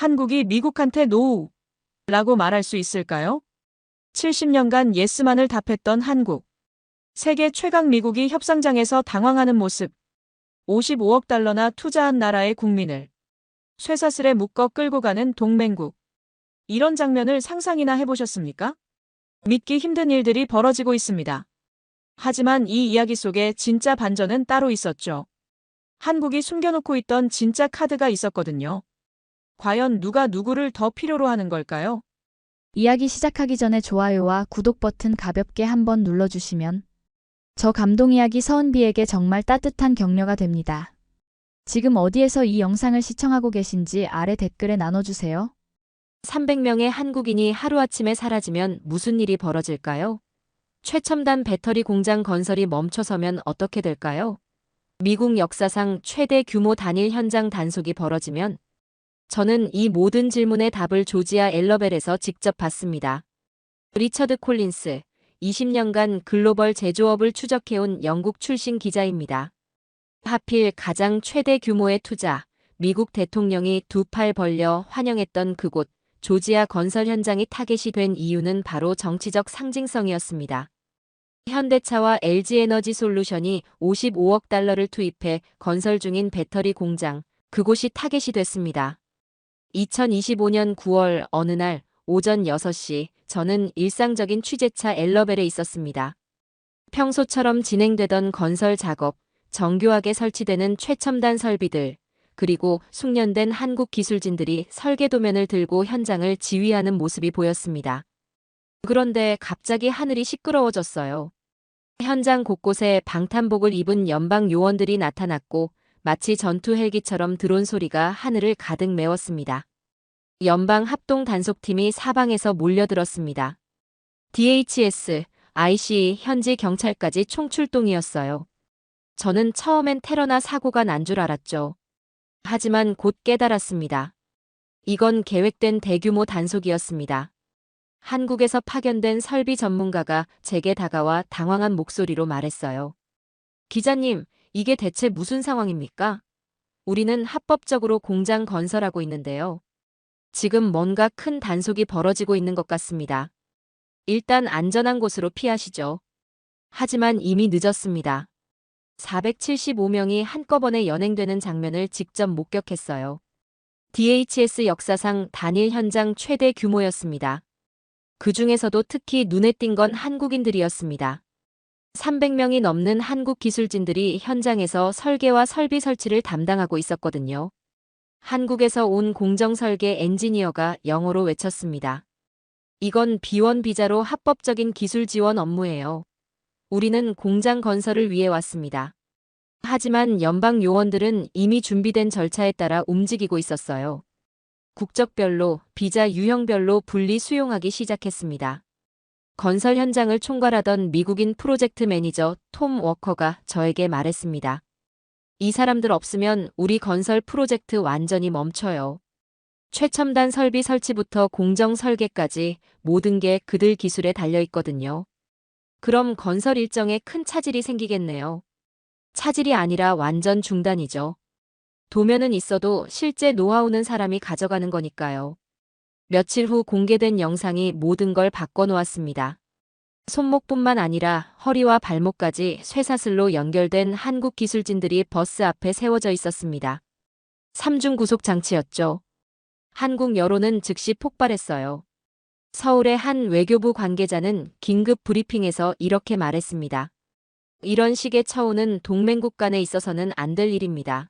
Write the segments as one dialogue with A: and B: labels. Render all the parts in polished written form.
A: 한국이 미국한테 노라고 말할 수 있을까요? 70년간 예스만을 답했던 한국. 세계 최강 미국이 협상장에서 당황하는 모습. 55억 달러나 투자한 나라의 국민을 쇠사슬에 묶어 끌고 가는 동맹국. 이런 장면을 상상이나 해보셨습니까? 믿기 힘든 일들이 벌어지고 있습니다. 하지만 이 이야기 속에 진짜 반전은 따로 있었죠. 한국이 숨겨놓고 있던 진짜 카드가 있었거든요. 과연 누가 누구를 더 필요로 하는 걸까요?
B: 이야기 시작하기 전에 좋아요와 구독 버튼 가볍게 한번 눌러주시면 저 감동 이야기 서은비에게 정말 따뜻한 격려가 됩니다. 지금 어디에서 이 영상을 시청하고 계신지 아래 댓글에 나눠주세요.
C: 300명의 한국인이 하루아침에 사라지면 무슨 일이 벌어질까요? 최첨단 배터리 공장 건설이 멈춰서면 어떻게 될까요? 미국 역사상 최대 규모 단일 현장 단속이 벌어지면 저는 이 모든 질문의 답을 조지아 엘러벨에서 직접 받습니다. 리처드 콜린스, 20년간 글로벌 제조업을 추적해온 영국 출신 기자입니다. 하필 가장 최대 규모의 투자, 미국 대통령이 두 팔 벌려 환영했던 그곳, 조지아 건설 현장이 타겟이 된 이유는 바로 정치적 상징성이었습니다. 현대차와 LG에너지솔루션이 55억 달러를 투입해 건설 중인 배터리 공장, 그곳이 타겟이 됐습니다. 2025년 9월 어느 날 오전 6시 저는 일상적인 취재차 엘러벨에 있었습니다. 평소처럼 진행되던 건설 작업, 정교하게 설치되는 최첨단 설비들, 그리고 숙련된 한국 기술진들이 설계도면을 들고 현장을 지휘하는 모습이 보였습니다. 그런데 갑자기 하늘이 시끄러워졌어요. 현장 곳곳에 방탄복을 입은 연방 요원들이 나타났고 마치 전투 헬기처럼 드론 소리가 하늘을 가득 메웠습니다. 연방 합동 단속팀이 사방에서 몰려들었습니다. DHS, IC, 현지 경찰까지 총출동이었어요. 저는 처음엔 테러나 사고가 난 줄 알았죠. 하지만 곧 깨달았습니다. 이건 계획된 대규모 단속이었습니다. 한국에서 파견된 설비 전문가가 제게 다가와 당황한 목소리로 말했어요. 기자님, 이게 대체 무슨 상황입니까? 우리는 합법적으로 공장 건설하고 있는데요. 지금 뭔가 큰 단속이 벌어지고 있는 것 같습니다. 일단 안전한 곳으로 피하시죠. 하지만 이미 늦었습니다. 475명이 한꺼번에 연행되는 장면을 직접 목격했어요. DHS 역사상 단일 현장 최대 규모였습니다. 그 중에서도 특히 눈에 띈 건 한국인들이었습니다. 300명이 넘는 한국 기술진들이 현장에서 설계와 설비 설치를 담당하고 있었거든요. 한국에서 온 공정 설계 엔지니어가 영어로 외쳤습니다. 이건 비원 비자로 합법적인 기술 지원 업무예요. 우리는 공장 건설을 위해 왔습니다. 하지만 연방 요원들은 이미 준비된 절차에 따라 움직이고 있었어요. 국적별로, 비자 유형별로 분리 수용하기 시작했습니다. 건설 현장을 총괄하던 미국인 프로젝트 매니저 톰 워커가 저에게 말했습니다. 이 사람들 없으면 우리 건설 프로젝트 완전히 멈춰요. 최첨단 설비 설치부터 공정 설계까지 모든 게 그들 기술에 달려 있거든요. 그럼 건설 일정에 큰 차질이 생기겠네요. 차질이 아니라 완전 중단이죠. 도면은 있어도 실제 노하우는 사람이 가져가는 거니까요. 며칠 후 공개된 영상이 모든 걸 바꿔놓았습니다. 손목뿐만 아니라 허리와 발목까지 쇠사슬로 연결된 한국 기술진들이 버스 앞에 세워져 있었습니다. 3중 구속 장치였죠. 한국 여론은 즉시 폭발했어요. 서울의 한 외교부 관계자는 긴급 브리핑에서 이렇게 말했습니다. 이런 식의 처우는 동맹국 간에 있어서는 안 될 일입니다.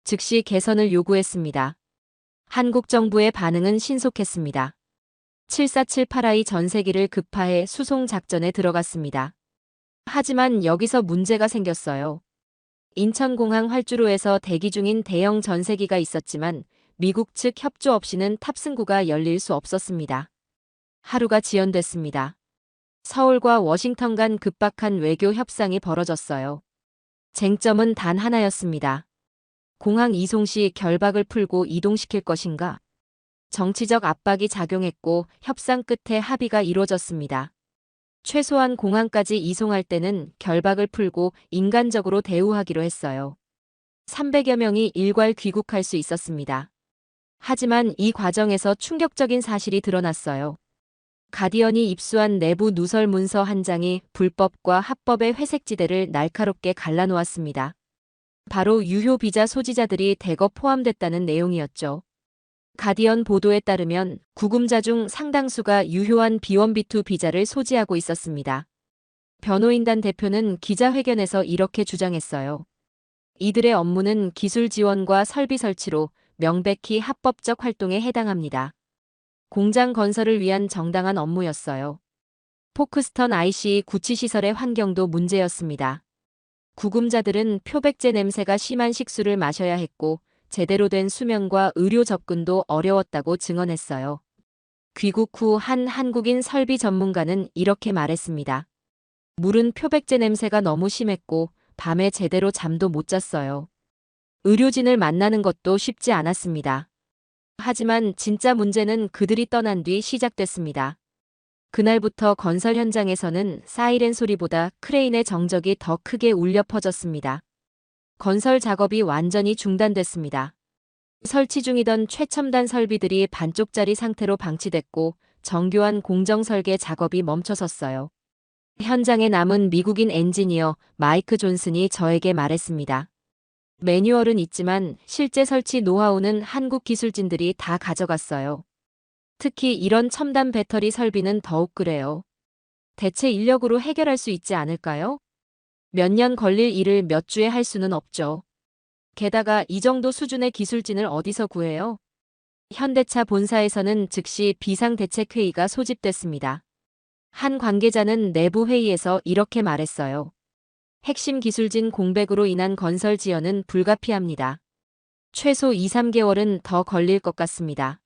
C: 즉시 개선을 요구했습니다. 한국 정부의 반응은 신속했습니다. 7478I 전세기를 급파해 수송 작전에 들어갔습니다. 하지만 여기서 문제가 생겼어요. 인천공항 활주로에서 대기 중인 대형 전세기가 있었지만 미국 측 협조 없이는 탑승구가 열릴 수 없었습니다. 하루가 지연됐습니다. 서울과 워싱턴 간 급박한 외교 협상이 벌어졌어요. 쟁점은 단 하나였습니다. 공항 이송 시 결박을 풀고 이동시킬 것인가? 정치적 압박이 작용했고 협상 끝에 합의가 이루어졌습니다. 최소한 공항까지 이송할 때는 결박을 풀고 인간적으로 대우하기로 했어요. 300여 명이 일괄 귀국할 수 있었습니다. 하지만 이 과정에서 충격적인 사실이 드러났어요. 가디언이 입수한 내부 누설 문서 한 장이 불법과 합법의 회색지대를 날카롭게 갈라놓았습니다. 바로 유효 비자 소지자들이 대거 포함됐다는 내용이었죠. 가디언 보도에 따르면 구금자 중 상당수가 유효한 B1B2 비자를 소지하고 있었습니다. 변호인단 대표는 기자회견에서 이렇게 주장했어요. 이들의 업무는 기술 지원과 설비 설치로 명백히 합법적 활동에 해당합니다. 공장 건설을 위한 정당한 업무였어요. 포크스턴 IC 구치 시설의 환경도 문제였습니다. 구금자들은 표백제 냄새가 심한 식수를 마셔야 했고 제대로 된 수면과 의료 접근도 어려웠다고 증언했어요. 귀국 후 한 한국인 설비 전문가는 이렇게 말했습니다. 물은 표백제 냄새가 너무 심했고 밤에 제대로 잠도 못 잤어요. 의료진을 만나는 것도 쉽지 않았습니다. 하지만 진짜 문제는 그들이 떠난 뒤 시작됐습니다. 그날부터 건설 현장에서는 사이렌 소리보다 크레인의 정적이 더 크게 울려 퍼졌습니다. 건설 작업이 완전히 중단됐습니다. 설치 중이던 최첨단 설비들이 반쪽짜리 상태로 방치됐고 정교한 공정 설계 작업이 멈춰섰어요. 현장에 남은 미국인 엔지니어 마이크 존슨이 저에게 말했습니다. 매뉴얼은 있지만 실제 설치 노하우는 한국 기술진들이 다 가져갔어요. 특히 이런 첨단 배터리 설비는 더욱 그래요. 대체 인력으로 해결할 수 있지 않을까요? 몇 년 걸릴 일을 몇 주에 할 수는 없죠. 게다가 이 정도 수준의 기술진을 어디서 구해요? 현대차 본사에서는 즉시 비상대책회의가 소집됐습니다. 한 관계자는 내부 회의에서 이렇게 말했어요. 핵심 기술진 공백으로 인한 건설 지연은 불가피합니다. 최소 2, 3개월은 더 걸릴 것 같습니다.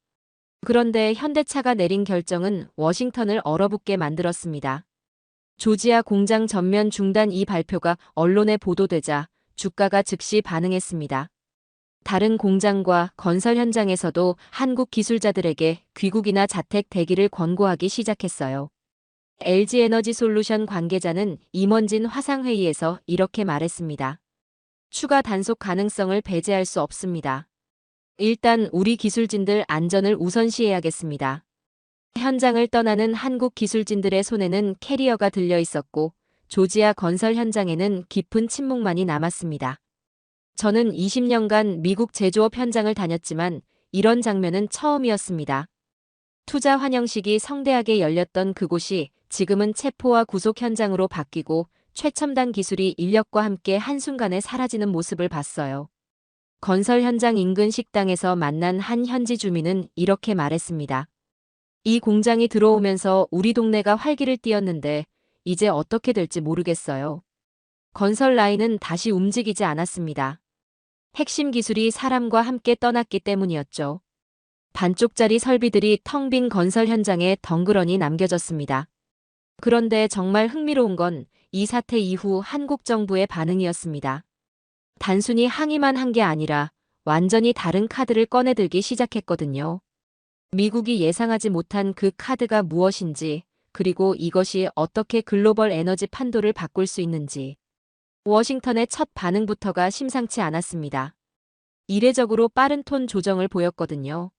C: 그런데 현대차가 내린 결정은 워싱턴을 얼어붙게 만들었습니다. 조지아 공장 전면 중단 이 발표가 언론에 보도되자 주가가 즉시 반응했습니다. 다른 공장과 건설 현장에서도 한국 기술자들에게 귀국이나 자택 대기를 권고하기 시작했어요. LG에너지솔루션 관계자는 임원진 화상회의에서 이렇게 말했습니다. 추가 단속 가능성을 배제할 수 없습니다. 일단 우리 기술진들 안전을 우선시해야겠습니다. 현장을 떠나는 한국 기술진들의 손에는 캐리어가 들려 있었고 조지아 건설 현장에는 깊은 침묵만이 남았습니다. 저는 20년간 미국 제조업 현장을 다녔지만 이런 장면은 처음이었습니다. 투자 환영식이 성대하게 열렸던 그곳이 지금은 체포와 구속 현장으로 바뀌고 최첨단 기술이 인력과 함께 한순간에 사라지는 모습을 봤어요. 건설 현장 인근 식당에서 만난 한 현지 주민은 이렇게 말했습니다. 이 공장이 들어오면서 우리 동네가 활기를 띠었는데 이제 어떻게 될지 모르겠어요. 건설 라인은 다시 움직이지 않았습니다. 핵심 기술이 사람과 함께 떠났기 때문이었죠. 반쪽짜리 설비들이 텅 빈 건설 현장에 덩그러니 남겨졌습니다. 그런데 정말 흥미로운 건 이 사태 이후 한국 정부의 반응이었습니다. 단순히 항의만 한 게 아니라 완전히 다른 카드를 꺼내들기 시작했거든요. 미국이 예상하지 못한 그 카드가 무엇인지, 그리고 이것이 어떻게 글로벌 에너지 판도를 바꿀 수 있는지. 워싱턴의 첫 반응부터가 심상치 않았습니다. 이례적으로 빠른 톤 조정을 보였거든요.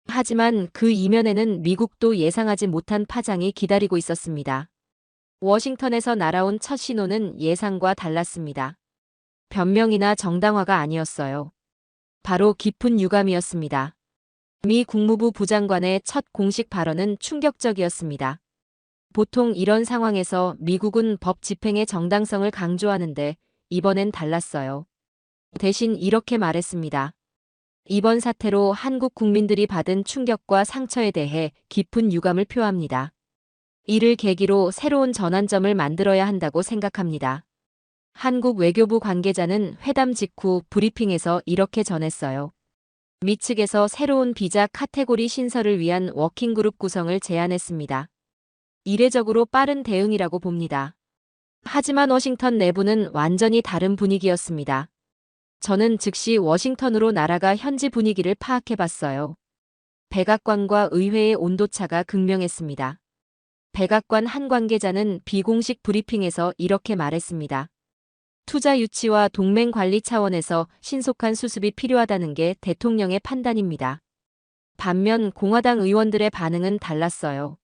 C: 하지만 그 이면에는 미국도 예상하지 못한 파장이 기다리고 있었습니다. 워싱턴에서 날아온 첫 신호는 예상과 달랐습니다. 변명이나 정당화가 아니었어요. 바로 깊은 유감이었습니다. 미 국무부 부장관의 첫 공식 발언은 충격적이었습니다. 보통 이런 상황에서 미국은 법 집행의 정당성을 강조하는데 이번엔 달랐어요. 대신 이렇게 말했습니다. 이번 사태로 한국 국민들이 받은 충격과 상처에 대해 깊은 유감을 표합니다. 이를 계기로 새로운 전환점을 만들어야 한다고 생각합니다. 한국 외교부 관계자는 회담 직후 브리핑에서 이렇게 전했어요. 미 측에서 새로운 비자 카테고리 신설을 위한 워킹그룹 구성을 제안했습니다. 이례적으로 빠른 대응이라고 봅니다. 하지만 워싱턴 내부는 완전히 다른 분위기였습니다. 저는 즉시 워싱턴으로 날아가 현지 분위기를 파악해봤어요. 백악관과 의회의 온도차가 극명했습니다. 백악관 한 관계자는 비공식 브리핑에서 이렇게 말했습니다. 투자 유치와 동맹 관리 차원에서 신속한 수습이 필요하다는 게 대통령의 판단입니다. 반면 공화당 의원들의 반응은 달랐어요.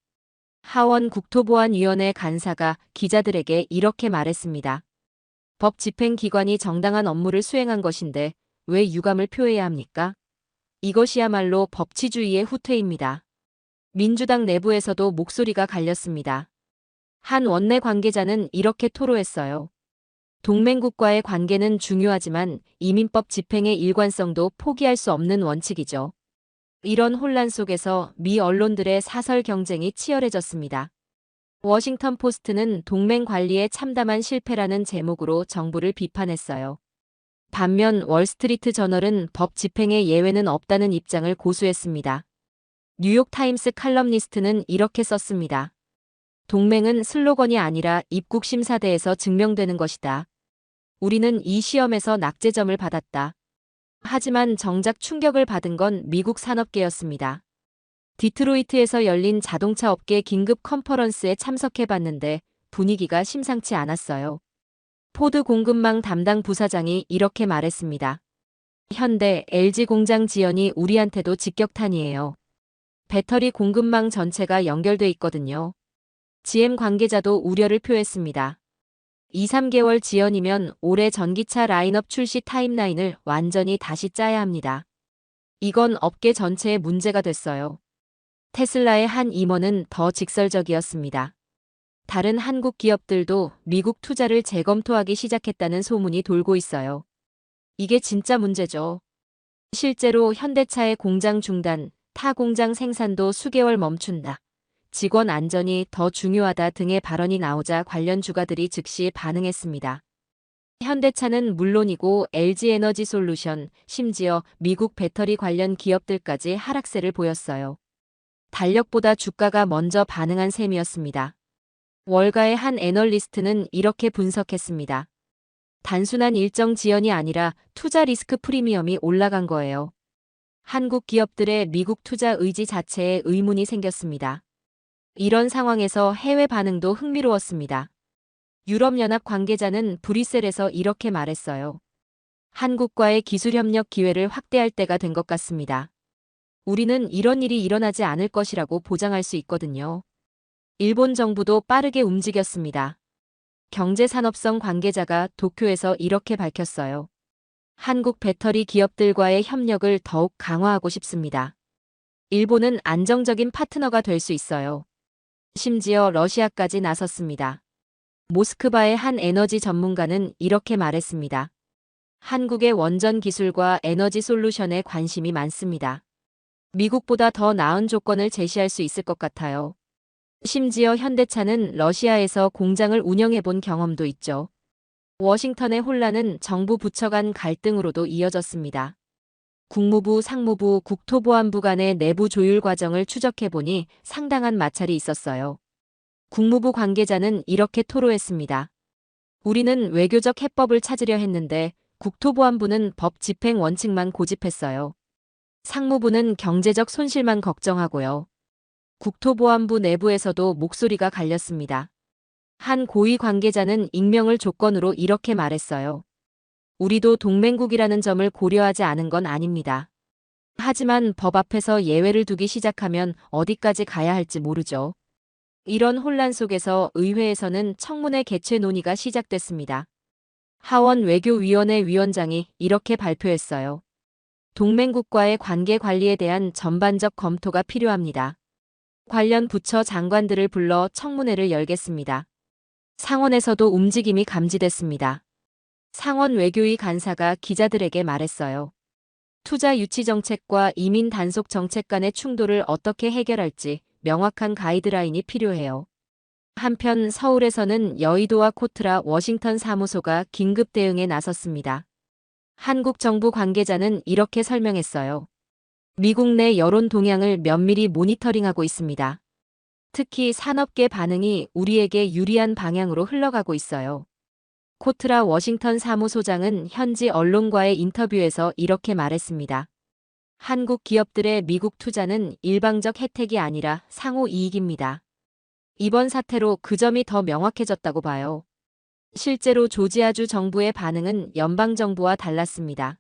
C: 하원 국토보안위원회 간사가 기자들에게 이렇게 말했습니다. 법 집행기관이 정당한 업무를 수행한 것인데 왜 유감을 표해야 합니까? 이것이야말로 법치주의의 후퇴입니다. 민주당 내부에서도 목소리가 갈렸습니다. 한 원내 관계자는 이렇게 토로했어요. 동맹국과의 관계는 중요하지만 이민법 집행의 일관성도 포기할 수 없는 원칙이죠. 이런 혼란 속에서 미 언론들의 사설 경쟁이 치열해졌습니다. 워싱턴 포스트는 동맹 관리에 참담한 실패라는 제목으로 정부를 비판했어요. 반면 월스트리트 저널은 법 집행에 예외는 없다는 입장을 고수했습니다. 뉴욕타임스 칼럼니스트는 이렇게 썼습니다. 동맹은 슬로건이 아니라 입국 심사대에서 증명되는 것이다. 우리는 이 시험에서 낙제점을 받았다. 하지만 정작 충격을 받은 건 미국 산업계였습니다. 디트로이트에서 열린 자동차 업계 긴급 컨퍼런스에 참석해봤는데 분위기가 심상치 않았어요. 포드 공급망 담당 부사장이 이렇게 말했습니다. 현대, LG 공장 지연이 우리한테도 직격탄이에요. 배터리 공급망 전체가 연결돼 있거든요. GM 관계자도 우려를 표했습니다. 2~3개월 지연이면 올해 전기차 라인업 출시 타임라인을 완전히 다시 짜야 합니다. 이건 업계 전체의 문제가 됐어요. 테슬라의 한 임원은 더 직설적이었습니다. 다른 한국 기업들도 미국 투자를 재검토하기 시작했다는 소문이 돌고 있어요. 이게 진짜 문제죠. 실제로 현대차의 공장 중단, 타 공장 생산도 수개월 멈춘다. 직원 안전이 더 중요하다 등의 발언이 나오자 관련 주가들이 즉시 반응했습니다. 현대차는 물론이고 LG에너지솔루션, 심지어 미국 배터리 관련 기업들까지 하락세를 보였어요. 달력보다 주가가 먼저 반응한 셈이었습니다. 월가의 한 애널리스트는 이렇게 분석했습니다. 단순한 일정 지연이 아니라 투자 리스크 프리미엄이 올라간 거예요. 한국 기업들의 미국 투자 의지 자체에 의문이 생겼습니다. 이런 상황에서 해외 반응도 흥미로웠습니다. 유럽연합 관계자는 브뤼셀에서 이렇게 말했어요. 한국과의 기술협력 기회를 확대할 때가 된 것 같습니다. 우리는 이런 일이 일어나지 않을 것이라고 보장할 수 있거든요. 일본 정부도 빠르게 움직였습니다. 경제산업성 관계자가 도쿄에서 이렇게 밝혔어요. 한국 배터리 기업들과의 협력을 더욱 강화하고 싶습니다. 일본은 안정적인 파트너가 될 수 있어요. 심지어 러시아까지 나섰습니다. 모스크바의 한 에너지 전문가는 이렇게 말했습니다. 한국의 원전 기술과 에너지 솔루션에 관심이 많습니다. 미국보다 더 나은 조건을 제시할 수 있을 것 같아요. 심지어 현대차는 러시아에서 공장을 운영해 본 경험도 있죠. 워싱턴의 혼란은 정부 부처 간 갈등으로도 이어졌습니다. 국무부, 상무부, 국토보안부 간의 내부 조율 과정을 추적해보니 상당한 마찰이 있었어요. 국무부 관계자는 이렇게 토로했습니다. 우리는 외교적 해법을 찾으려 했는데 국토보안부는 법 집행 원칙만 고집했어요. 상무부는 경제적 손실만 걱정하고요. 국토보안부 내부에서도 목소리가 갈렸습니다. 한 고위 관계자는 익명을 조건으로 이렇게 말했어요. 우리도 동맹국이라는 점을 고려하지 않은 건 아닙니다. 하지만 법 앞에서 예외를 두기 시작하면 어디까지 가야 할지 모르죠. 이런 혼란 속에서 의회에서는 청문회 개최 논의가 시작됐습니다. 하원 외교위원회 위원장이 이렇게 발표했어요. 동맹국과의 관계 관리에 대한 전반적 검토가 필요합니다. 관련 부처 장관들을 불러 청문회를 열겠습니다. 상원에서도 움직임이 감지됐습니다. 상원 외교위 간사가 기자들에게 말했어요. 투자 유치 정책과 이민 단속 정책 간의 충돌을 어떻게 해결할지 명확한 가이드라인이 필요해요. 한편 서울에서는 여의도와 코트라 워싱턴 사무소가 긴급 대응에 나섰습니다. 한국 정부 관계자는 이렇게 설명했어요. 미국 내 여론 동향을 면밀히 모니터링하고 있습니다. 특히 산업계 반응이 우리에게 유리한 방향으로 흘러가고 있어요. 코트라 워싱턴 사무소장은 현지 언론과의 인터뷰에서 이렇게 말했습니다. 한국 기업들의 미국 투자는 일방적 혜택이 아니라 상호 이익입니다. 이번 사태로 그 점이 더 명확해졌다고 봐요. 실제로 조지아주 정부의 반응은 연방정부와 달랐습니다.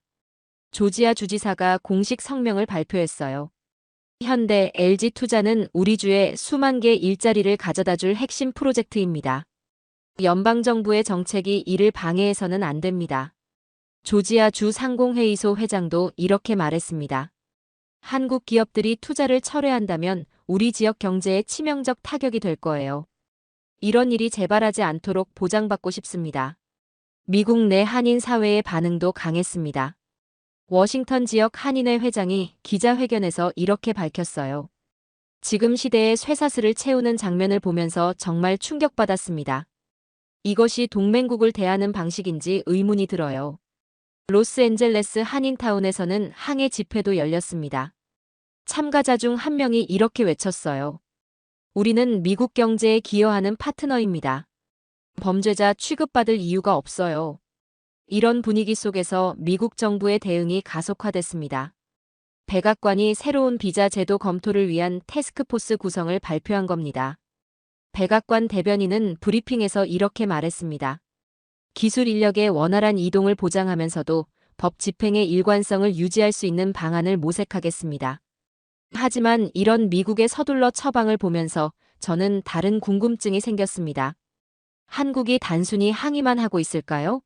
C: 조지아 주지사가 공식 성명을 발표했어요. 현대, LG투자는 우리 주에 수만 개 일자리를 가져다 줄 핵심 프로젝트입니다. 연방정부의 정책이 이를 방해해서는 안 됩니다. 조지아 주 상공회의소 회장도 이렇게 말했습니다. 한국 기업들이 투자를 철회한다면 우리 지역 경제에 치명적 타격이 될 거예요. 이런 일이 재발하지 않도록 보장받고 싶습니다. 미국 내 한인 사회의 반응도 강했습니다. 워싱턴 지역 한인회 회장이 기자회견에서 이렇게 밝혔어요. 지금 시대의 쇠사슬을 채우는 장면을 보면서 정말 충격받았습니다. 이것이 동맹국을 대하는 방식인지 의문이 들어요. 로스앤젤레스 한인타운에서는 항해 집회도 열렸습니다. 참가자 중 한 명이 이렇게 외쳤어요. 우리는 미국 경제에 기여하는 파트너입니다. 범죄자 취급받을 이유가 없어요. 이런 분위기 속에서 미국 정부의 대응이 가속화됐습니다. 백악관이 새로운 비자 제도 검토를 위한 태스크포스 구성을 발표한 겁니다. 백악관 대변인은 브리핑에서 이렇게 말했습니다. 기술 인력의 원활한 이동을 보장하면서도 법 집행의 일관성을 유지할 수 있는 방안을 모색하겠습니다. 하지만 이런 미국의 서둘러 처방을 보면서 저는 다른 궁금증이 생겼습니다. 한국이 단순히 항의만 하고 있을까요?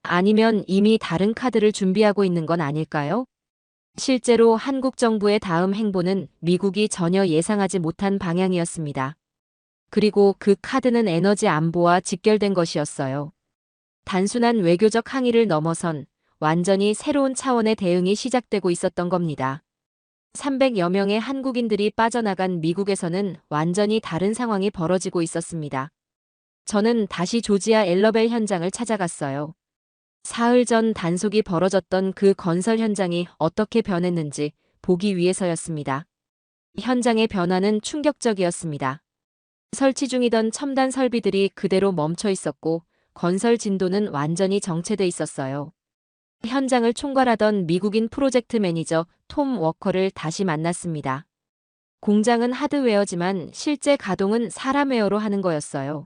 C: 아니면 이미 다른 카드를 준비하고 있는 건 아닐까요? 실제로 한국 정부의 다음 행보는 미국이 전혀 예상하지 못한 방향이었습니다. 그리고 그 카드는 에너지 안보와 직결된 것이었어요. 단순한 외교적 항의를 넘어선 완전히 새로운 차원의 대응이 시작되고 있었던 겁니다. 300여 명의 한국인들이 빠져나간 미국에서는 완전히 다른 상황이 벌어지고 있었습니다. 저는 다시 조지아 엘러벨 현장을 찾아갔어요. 사흘 전 단속이 벌어졌던 그 건설 현장이 어떻게 변했는지 보기 위해서였습니다. 현장의 변화는 충격적이었습니다. 설치 중이던 첨단 설비들이 그대로 멈춰 있었고 건설 진도는 완전히 정체돼 있었어요. 현장을 총괄하던 미국인 프로젝트 매니저 톰 워커를 다시 만났습니다. 공장은 하드웨어지만 실제 가동은 사람웨어로 하는 거였어요.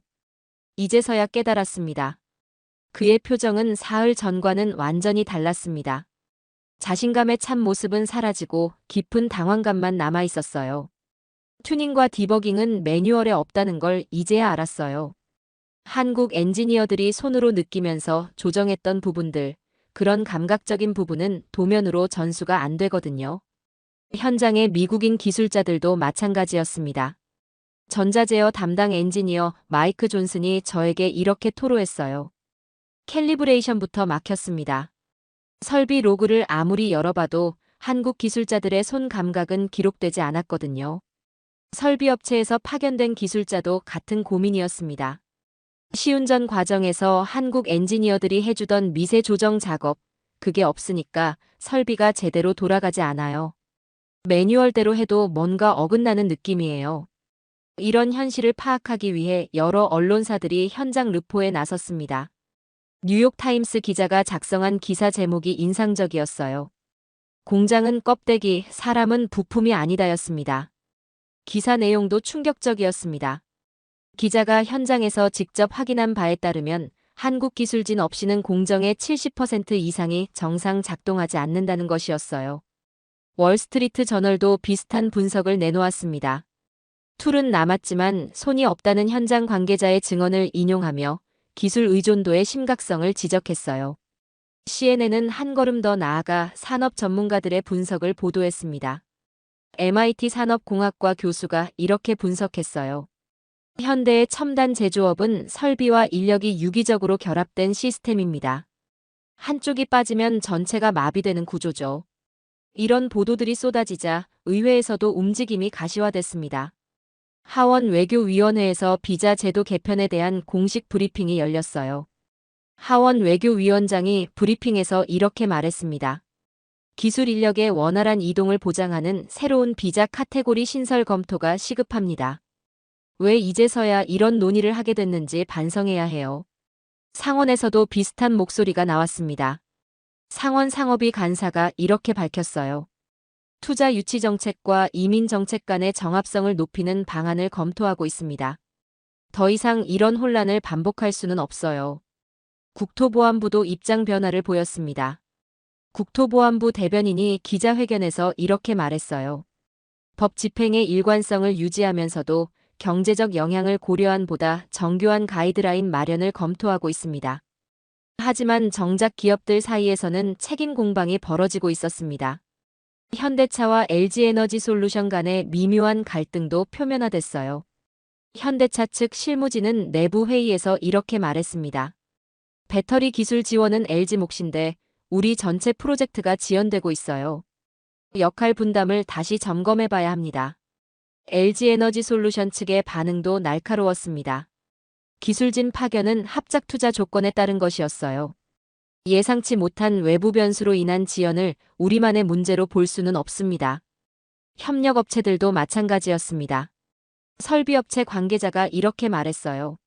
C: 이제서야 깨달았습니다. 그의 표정은 사흘 전과는 완전히 달랐습니다. 자신감에 찬 모습은 사라지고 깊은 당황감만 남아 있었어요. 튜닝과 디버깅은 매뉴얼에 없다는 걸 이제야 알았어요. 한국 엔지니어들이 손으로 느끼면서 조정했던 부분들, 그런 감각적인 부분은 도면으로 전수가 안 되거든요. 현장의 미국인 기술자들도 마찬가지였습니다. 전자제어 담당 엔지니어 마이크 존슨이 저에게 이렇게 토로했어요. 캘리브레이션부터 막혔습니다. 설비 로그를 아무리 열어봐도 한국 기술자들의 손 감각은 기록되지 않았거든요. 설비업체에서 파견된 기술자도 같은 고민이었습니다. 시운전 과정에서 한국 엔지니어들이 해주던 미세 조정 작업, 그게 없으니까 설비가 제대로 돌아가지 않아요. 매뉴얼대로 해도 뭔가 어긋나는 느낌이에요. 이런 현실을 파악하기 위해 여러 언론사들이 현장 르포에 나섰습니다. 뉴욕타임스 기자가 작성한 기사 제목이 인상적이었어요. 공장은 껍데기, 사람은 부품이 아니다였습니다. 기사 내용도 충격적이었습니다. 기자가 현장에서 직접 확인한 바에 따르면 한국 기술진 없이는 공정의 70% 이상이 정상 작동하지 않는다는 것이었어요. 월스트리트 저널도 비슷한 분석을 내놓았습니다. 툴은 남았지만 손이 없다는 현장 관계자의 증언을 인용하며 기술 의존도의 심각성을 지적했어요. CNN은 한 걸음 더 나아가 산업 전문가들의 분석을 보도했습니다. MIT 산업공학과 교수가 이렇게 분석했어요. 현대의 첨단 제조업은 설비와 인력이 유기적으로 결합된 시스템입니다. 한쪽이 빠지면 전체가 마비되는 구조죠. 이런 보도들이 쏟아지자 의회에서도 움직임이 가시화됐습니다. 하원 외교위원회에서 비자 제도 개편에 대한 공식 브리핑이 열렸어요. 하원 외교위원장이 브리핑에서 이렇게 말했습니다. 기술 인력의 원활한 이동을 보장하는 새로운 비자 카테고리 신설 검토가 시급합니다. 왜 이제서야 이런 논의를 하게 됐는지 반성해야 해요. 상원에서도 비슷한 목소리가 나왔습니다. 상원 상업위 간사가 이렇게 밝혔어요. 투자 유치 정책과 이민 정책 간의 정합성을 높이는 방안을 검토하고 있습니다. 더 이상 이런 혼란을 반복할 수는 없어요. 국토보안부도 입장 변화를 보였습니다. 국토보안부 대변인이 기자회견에서 이렇게 말했어요. 법 집행의 일관성을 유지하면서도 경제적 영향을 고려한 보다 정교한 가이드라인 마련을 검토하고 있습니다. 하지만 정작 기업들 사이에서는 책임 공방이 벌어지고 있었습니다. 현대차와 LG에너지솔루션 간의 미묘한 갈등도 표면화됐어요. 현대차 측 실무진은 내부 회의에서 이렇게 말했습니다. 배터리 기술 지원은 LG 몫인데 우리 전체 프로젝트가 지연되고 있어요. 역할 분담을 다시 점검해봐야 합니다. LG에너지솔루션 측의 반응도 날카로웠습니다. 기술진 파견은 합작 투자 조건에 따른 것이었어요. 예상치 못한 외부 변수로 인한 지연을 우리만의 문제로 볼 수는 없습니다. 협력업체들도 마찬가지였습니다. 설비업체 관계자가 이렇게 말했어요.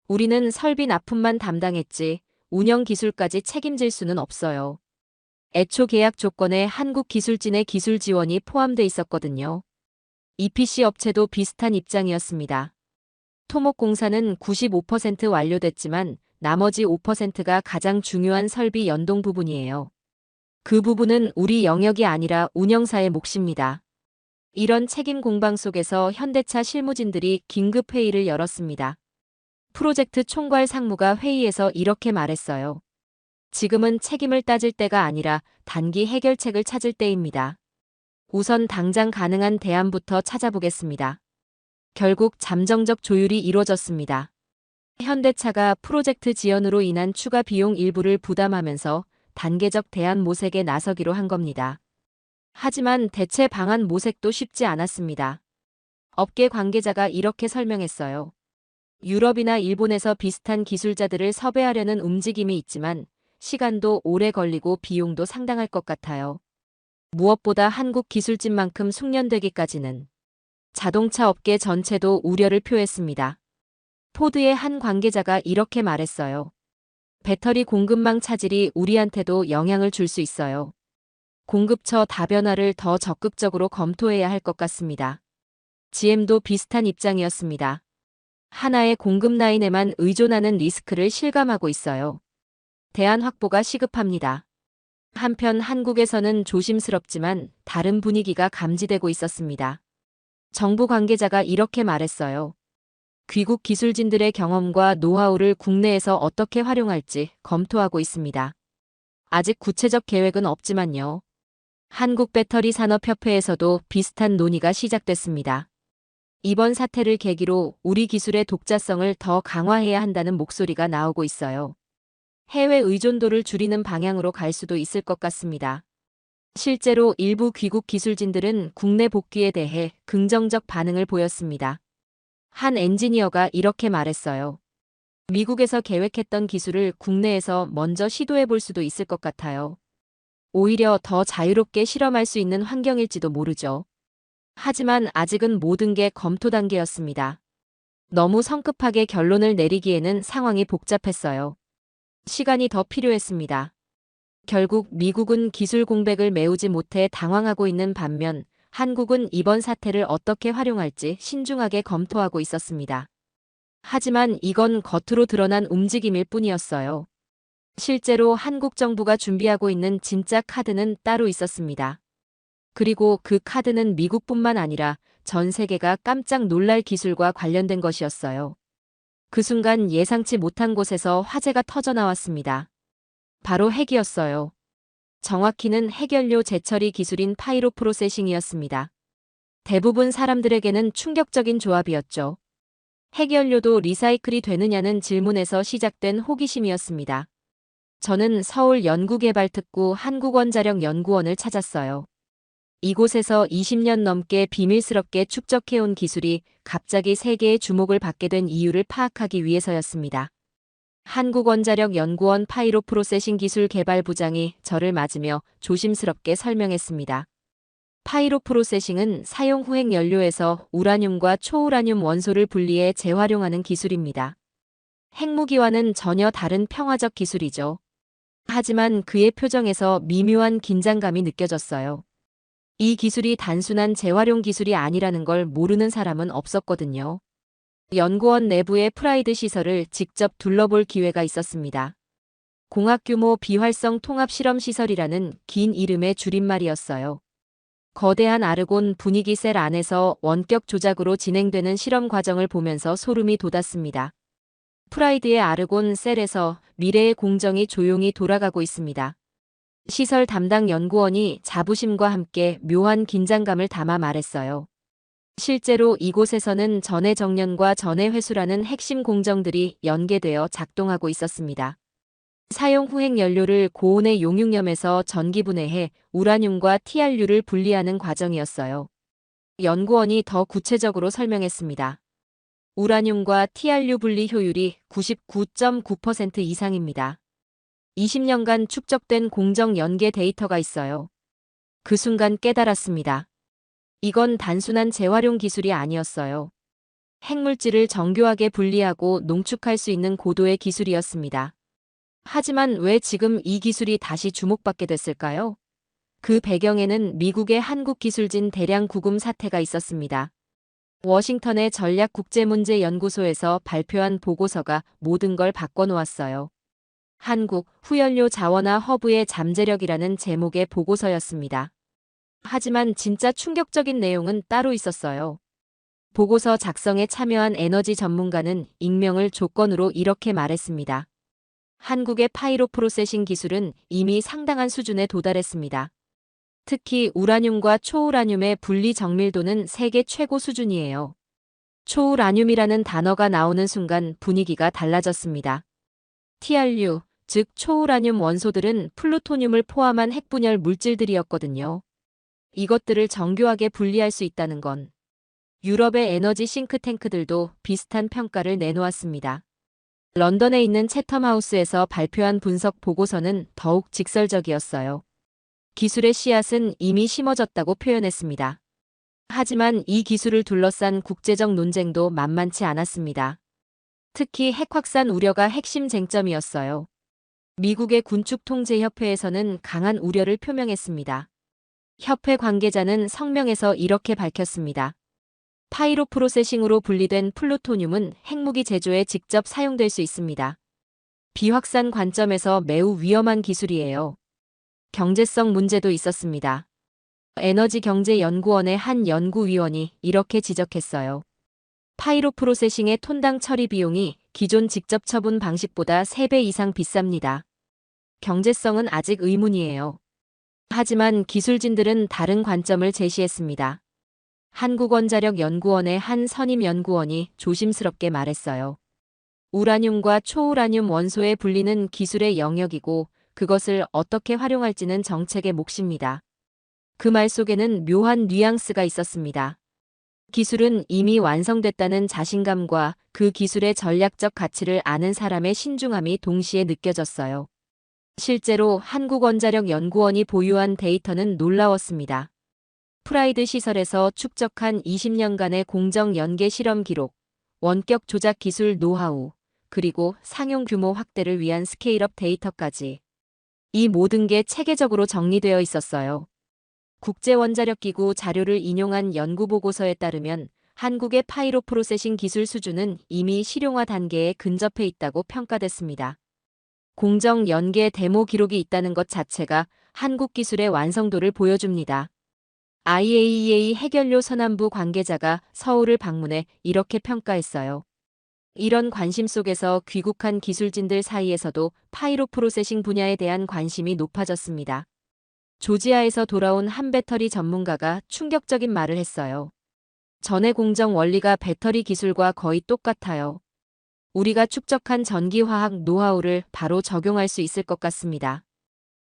C: 우리는 설비 납품만 담당했지 운영 기술까지 책임질 수는 없어요. 애초 계약 조건에 한국 기술진의 기술 지원이 포함돼 있었거든요. EPC 업체도 비슷한 입장이었습니다. 토목공사는 95% 완료됐지만 나머지 5%가 가장 중요한 설비 연동 부분이에요. 그 부분은 우리 영역이 아니라 운영사의 몫입니다. 이런 책임 공방 속에서 현대차 실무진들이 긴급 회의를 열었습니다. 프로젝트 총괄 상무가 회의에서 이렇게 말했어요. 지금은 책임을 따질 때가 아니라 단기 해결책을 찾을 때입니다. 우선 당장 가능한 대안부터 찾아보겠습니다. 결국 잠정적 조율이 이루어졌습니다. 현대차가 프로젝트 지연으로 인한 추가 비용 일부를 부담하면서 단계적 대안 모색에 나서기로 한 겁니다. 하지만 대체 방안 모색도 쉽지 않았습니다. 업계 관계자가 이렇게 설명했어요. 유럽이나 일본에서 비슷한 기술자들을 섭외하려는 움직임이 있지만 시간도 오래 걸리고 비용도 상당할 것 같아요. 무엇보다 한국 기술진만큼 숙련되기까지는. 자동차 업계 전체도 우려를 표했습니다. 포드의 한 관계자가 이렇게 말했어요. 배터리 공급망 차질이 우리한테도 영향을 줄 수 있어요. 공급처 다변화를 더 적극적으로 검토해야 할 것 같습니다. GM도 비슷한 입장이었습니다. 하나의 공급 라인에만 의존하는 리스크를 실감하고 있어요. 대안 확보가 시급합니다. 한편 한국에서는 조심스럽지만 다른 분위기가 감지되고 있었습니다. 정부 관계자가 이렇게 말했어요. 귀국 기술진들의 경험과 노하우를 국내에서 어떻게 활용할지 검토하고 있습니다. 아직 구체적 계획은 없지만요. 한국배터리산업협회에서도 비슷한 논의가 시작됐습니다. 이번 사태를 계기로 우리 기술의 독자성을 더 강화해야 한다는 목소리가 나오고 있어요. 해외 의존도를 줄이는 방향으로 갈 수도 있을 것 같습니다. 실제로 일부 귀국 기술진들은 국내 복귀에 대해 긍정적 반응을 보였습니다. 한 엔지니어가 이렇게 말했어요. 미국에서 계획했던 기술을 국내에서 먼저 시도해 볼 수도 있을 것 같아요. 오히려 더 자유롭게 실험할 수 있는 환경일지도 모르죠. 하지만 아직은 모든 게 검토 단계였습니다. 너무 성급하게 결론을 내리기에는 상황이 복잡했어요. 시간이 더 필요했습니다. 결국 미국은 기술 공백을 메우지 못해 당황하고 있는 반면 한국은 이번 사태를 어떻게 활용할지 신중하게 검토하고 있었습니다. 하지만 이건 겉으로 드러난 움직임일 뿐이었어요. 실제로 한국 정부가 준비하고 있는 진짜 카드는 따로 있었습니다. 그리고 그 카드는 미국뿐만 아니라 전 세계가 깜짝 놀랄 기술과 관련된 것이었어요. 그 순간 예상치 못한 곳에서 화재가 터져나왔습니다. 바로 핵이었어요. 정확히는 핵연료 재처리 기술인 파이로 프로세싱이었습니다. 대부분 사람들에게는 충격적인 조합이었죠. 핵연료도 리사이클이 되느냐는 질문에서 시작된 호기심이었습니다. 저는 서울 연구개발특구 한국원자력연구원을 찾았어요. 이곳에서 20년 넘게 비밀스럽게 축적해온 기술이 갑자기 세계의 주목을 받게 된 이유를 파악하기 위해서였습니다. 한국원자력연구원 파이로 프로세싱 기술 개발부장이 저를 맞으며 조심스럽게 설명했습니다. 파이로 프로세싱은 사용 후 핵연료에서 우라늄과 초우라늄 원소를 분리해 재활용하는 기술입니다. 핵무기와는 전혀 다른 평화적 기술이죠. 하지만 그의 표정에서 미묘한 긴장감이 느껴졌어요. 이 기술이 단순한 재활용 기술이 아니라는 걸 모르는 사람은 없었거든요. 연구원 내부의 프라이드 시설을 직접 둘러볼 기회가 있었습니다. 공학규모 비활성 통합 실험 시설이라는 긴 이름의 줄임말이었어요. 거대한 아르곤 분위기 셀 안에서 원격 조작으로 진행되는 실험 과정을 보면서 소름이 돋았습니다. 프라이드의 아르곤 셀에서 미래의 공정이 조용히 돌아가고 있습니다. 시설 담당 연구원이 자부심과 함께 묘한 긴장감을 담아 말했어요. 실제로 이곳에서는 전해 정년과 전해 회수라는 핵심 공정들이 연계되어 작동하고 있었습니다. 사용 후 핵연료를 고온의 용융염에서 전기분해해 우라늄과 TRU를 분리하는 과정이었어요. 연구원이 더 구체적으로 설명했습니다. 우라늄과 TRU 분리 효율이 99.9% 이상입니다. 20년간 축적된 공정 연계 데이터가 있어요. 그 순간 깨달았습니다. 이건 단순한 재활용 기술이 아니었어요. 핵물질을 정교하게 분리하고 농축할 수 있는 고도의 기술이었습니다. 하지만 왜 지금 이 기술이 다시 주목받게 됐을까요? 그 배경에는 미국의 한국기술진 대량 구금 사태가 있었습니다. 워싱턴의 전략국제문제연구소에서 발표한 보고서가 모든 걸 바꿔놓았어요. 한국 후연료 자원화 허브의 잠재력이라는 제목의 보고서였습니다. 하지만 진짜 충격적인 내용은 따로 있었어요. 보고서 작성에 참여한 에너지 전문가는 익명을 조건으로 이렇게 말했습니다. 한국의 파이로 프로세싱 기술은 이미 상당한 수준에 도달했습니다. 특히 우라늄과 초우라늄의 분리 정밀도는 세계 최고 수준이에요. 초우라늄이라는 단어가 나오는 순간 분위기가 달라졌습니다. TRU, 즉 초우라늄 원소들은 플루토늄을 포함한 핵분열 물질들이었거든요. 이것들을 정교하게 분리할 수 있다는 건 유럽의 에너지 싱크탱크들도 비슷한 평가를 내놓았습니다. 런던에 있는 채텀하우스에서 발표한 분석 보고서는 더욱 직설적이었어요. 기술의 씨앗은 이미 심어졌다고 표현했습니다. 하지만 이 기술을 둘러싼 국제적 논쟁도 만만치 않았습니다. 특히 핵 확산 우려가 핵심 쟁점이었어요. 미국의 군축통제협회에서는 강한 우려를 표명했습니다. 협회 관계자는 성명에서 이렇게 밝혔습니다. 파이로 프로세싱으로 분리된 플루토늄은 핵무기 제조에 직접 사용될 수 있습니다. 비확산 관점에서 매우 위험한 기술이에요. 경제성 문제도 있었습니다. 에너지경제연구원의 한 연구위원이 이렇게 지적했어요. 파이로 프로세싱의 톤당 처리 비용이 기존 직접 처분 방식보다 3배 이상 비쌉니다. 경제성은 아직 의문이에요. 하지만 기술진들은 다른 관점을 제시했습니다. 한국원자력연구원의 한 선임 연구원이 조심스럽게 말했어요. 우라늄과 초우라늄 원소의 분리는 기술의 영역이고 그것을 어떻게 활용할지는 정책의 몫입니다. 그 말 속에는 묘한 뉘앙스가 있었습니다. 기술은 이미 완성됐다는 자신감과 그 기술의 전략적 가치를 아는 사람의 신중함이 동시에 느껴졌어요. 실제로 한국원자력연구원이 보유한 데이터는 놀라웠습니다. 프라이드 시설에서 축적한 20년간의 공정 연계 실험 기록, 원격 조작 기술 노하우, 그리고 상용 규모 확대를 위한 스케일업 데이터까지. 이 모든 게 체계적으로 정리되어 있었어요. 국제원자력기구 자료를 인용한 연구보고서에 따르면 한국의 파이로 프로세싱 기술 수준은 이미 실용화 단계에 근접해 있다고 평가됐습니다. 공정 연계 데모 기록이 있다는 것 자체가 한국 기술의 완성도를 보여줍니다. IAEA 핵연료 선안부 관계자가 서울을 방문해 이렇게 평가했어요. 이런 관심 속에서 귀국한 기술진들 사이에서도 파이로 프로세싱 분야에 대한 관심이 높아졌습니다. 조지아에서 돌아온 한 배터리 전문가가 충격적인 말을 했어요. 전해 공정 원리가 배터리 기술과 거의 똑같아요. 우리가 축적한 전기화학 노하우를 바로 적용할 수 있을 것 같습니다.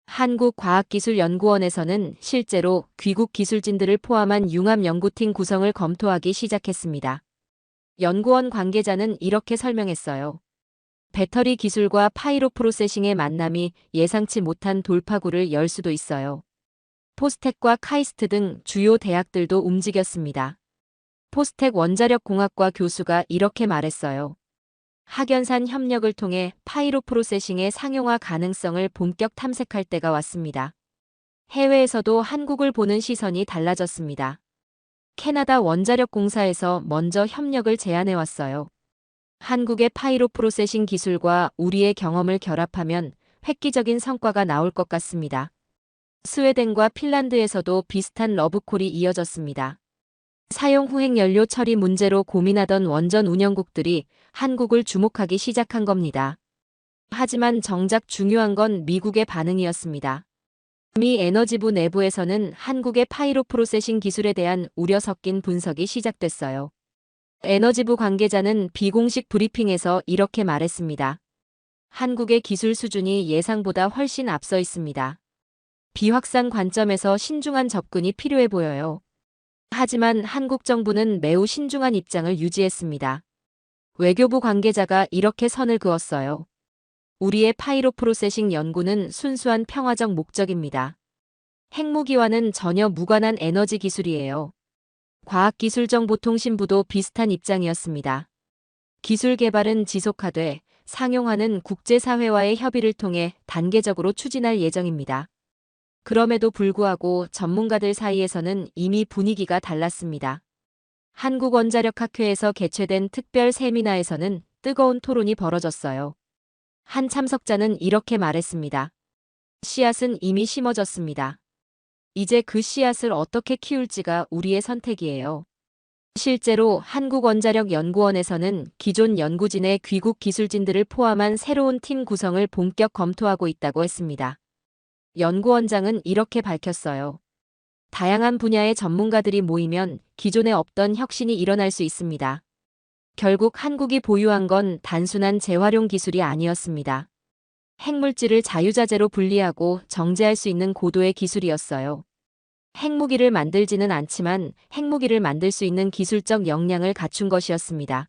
C: 한국과학기술연구원에서는 실제로 귀국 기술진들을 포함한 융합연구팀 구성을 검토하기 시작했습니다. 연구원 관계자는 이렇게 설명했어요. 배터리 기술과 파이로 프로세싱의 만남이 예상치 못한 돌파구를 열 수도 있어요. 포스텍과 카이스트 등 주요 대학들도 움직였습니다. 포스텍 원자력공학과 교수가 이렇게 말했어요. 학연산 협력을 통해 파이로 프로세싱의 상용화 가능성을 본격 탐색할 때가 왔습니다. 해외에서도 한국을 보는 시선이 달라졌습니다. 캐나다 원자력공사에서 먼저 협력을 제안해왔어요. 한국의 파이로 프로세싱 기술과 우리의 경험을 결합하면 획기적인 성과가 나올 것 같습니다. 스웨덴과 핀란드에서도 비슷한 러브콜이 이어졌습니다. 사용 후행 연료 처리 문제로 고민하던 원전 운영국들이 한국을 주목하기 시작한 겁니다. 하지만 정작 중요한 건 미국의 반응이었습니다. 미 에너지부 내부에서는 한국의 파이로 프로세싱 기술에 대한 우려 섞인 분석이 시작됐어요. 에너지부 관계자는 비공식 브리핑에서 이렇게 말했습니다. 한국의 기술 수준이 예상보다 훨씬 앞서 있습니다. 비확산 관점에서 신중한 접근이 필요해 보여요. 하지만 한국 정부는 매우 신중한 입장을 유지했습니다. 외교부 관계자가 이렇게 선을 그었어요. 우리의 파이로 프로세싱 연구는 순수한 평화적 목적입니다. 핵무기와는 전혀 무관한 에너지 기술이에요. 과학기술정보통신부도 비슷한 입장이었습니다. 기술 개발은 지속하되 상용화는 국제사회와의 협의를 통해 단계적으로 추진할 예정입니다. 그럼에도 불구하고 전문가들 사이에서는 이미 분위기가 달랐습니다. 한국원자력학회에서 개최된 특별 세미나에서는 뜨거운 토론이 벌어졌어요. 한 참석자는 이렇게 말했습니다. 씨앗은 이미 심어졌습니다. 이제 그 씨앗을 어떻게 키울지가 우리의 선택이에요. 실제로 한국원자력연구원에서는 기존 연구진의 귀국 기술진들을 포함한 새로운 팀 구성을 본격 검토하고 있다고 했습니다. 연구원장은 이렇게 밝혔어요. 다양한 분야의 전문가들이 모이면 기존에 없던 혁신이 일어날 수 있습니다. 결국 한국이 보유한 건 단순한 재활용 기술이 아니었습니다. 핵물질을 자유자재로 분리하고 정제할 수 있는 고도의 기술이었어요. 핵무기를 만들지는 않지만 핵무기를 만들 수 있는 기술적 역량을 갖춘 것이었습니다.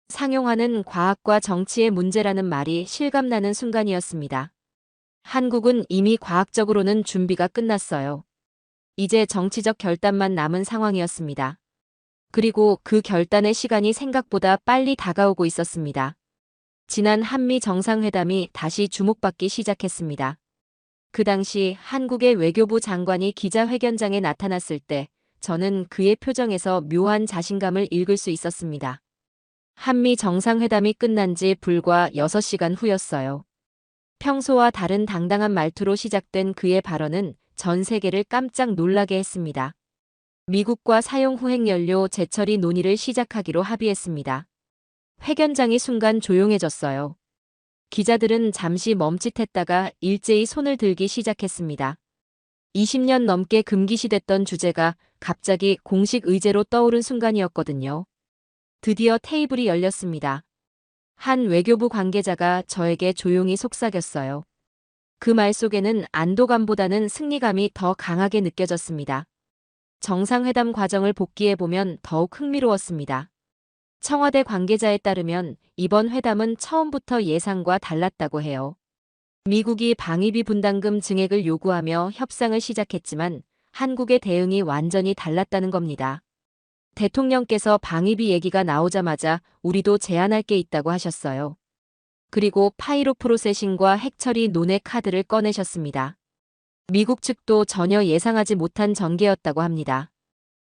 C: 상용화는 과학과 정치의 문제라는 말이 실감나는 순간이었습니다. 한국은 이미 과학적으로는 준비가 끝났어요. 이제 정치적 결단만 남은 상황이었습니다. 그리고 그 결단의 시간이 생각보다 빨리 다가오고 있었습니다. 지난 한미 정상회담이 다시 주목받기 시작했습니다. 그 당시 한국의 외교부 장관이 기자회견장에 나타났을 때 저는 그의 표정에서 묘한 자신감을 읽을 수 있었습니다. 한미 정상회담이 끝난 지 불과 6시간 후였어요. 평소와 다른 당당한 말투로 시작된 그의 발언은 전 세계를 깜짝 놀라게 했습니다. 미국과 사용 후행 연료 재처리 논의를 시작하기로 합의했습니다. 회견장이 순간 조용해졌어요. 기자들은 잠시 멈칫했다가 일제히 손을 들기 시작했습니다. 20년 넘게 금기시됐던 주제가 갑자기 공식 의제로 떠오른 순간이었거든요. 드디어 테이블이 열렸습니다. 한 외교부 관계자가 저에게 조용히 속삭였어요. 그 말 속에는 안도감보다는 승리감이 더 강하게 느껴졌습니다. 정상회담 과정을 복기해보면 더욱 흥미로웠습니다. 청와대 관계자에 따르면 이번 회담은 처음부터 예상과 달랐다고 해요. 미국이 방위비 분담금 증액을 요구하며 협상을 시작했지만 한국의 대응이 완전히 달랐다는 겁니다. 대통령께서 방위비 얘기가 나오자마자 우리도 제안할 게 있다고 하셨어요. 그리고 파이로 프로세싱과 핵처리 논의 카드를 꺼내셨습니다. 미국 측도 전혀 예상하지 못한 전개였다고 합니다.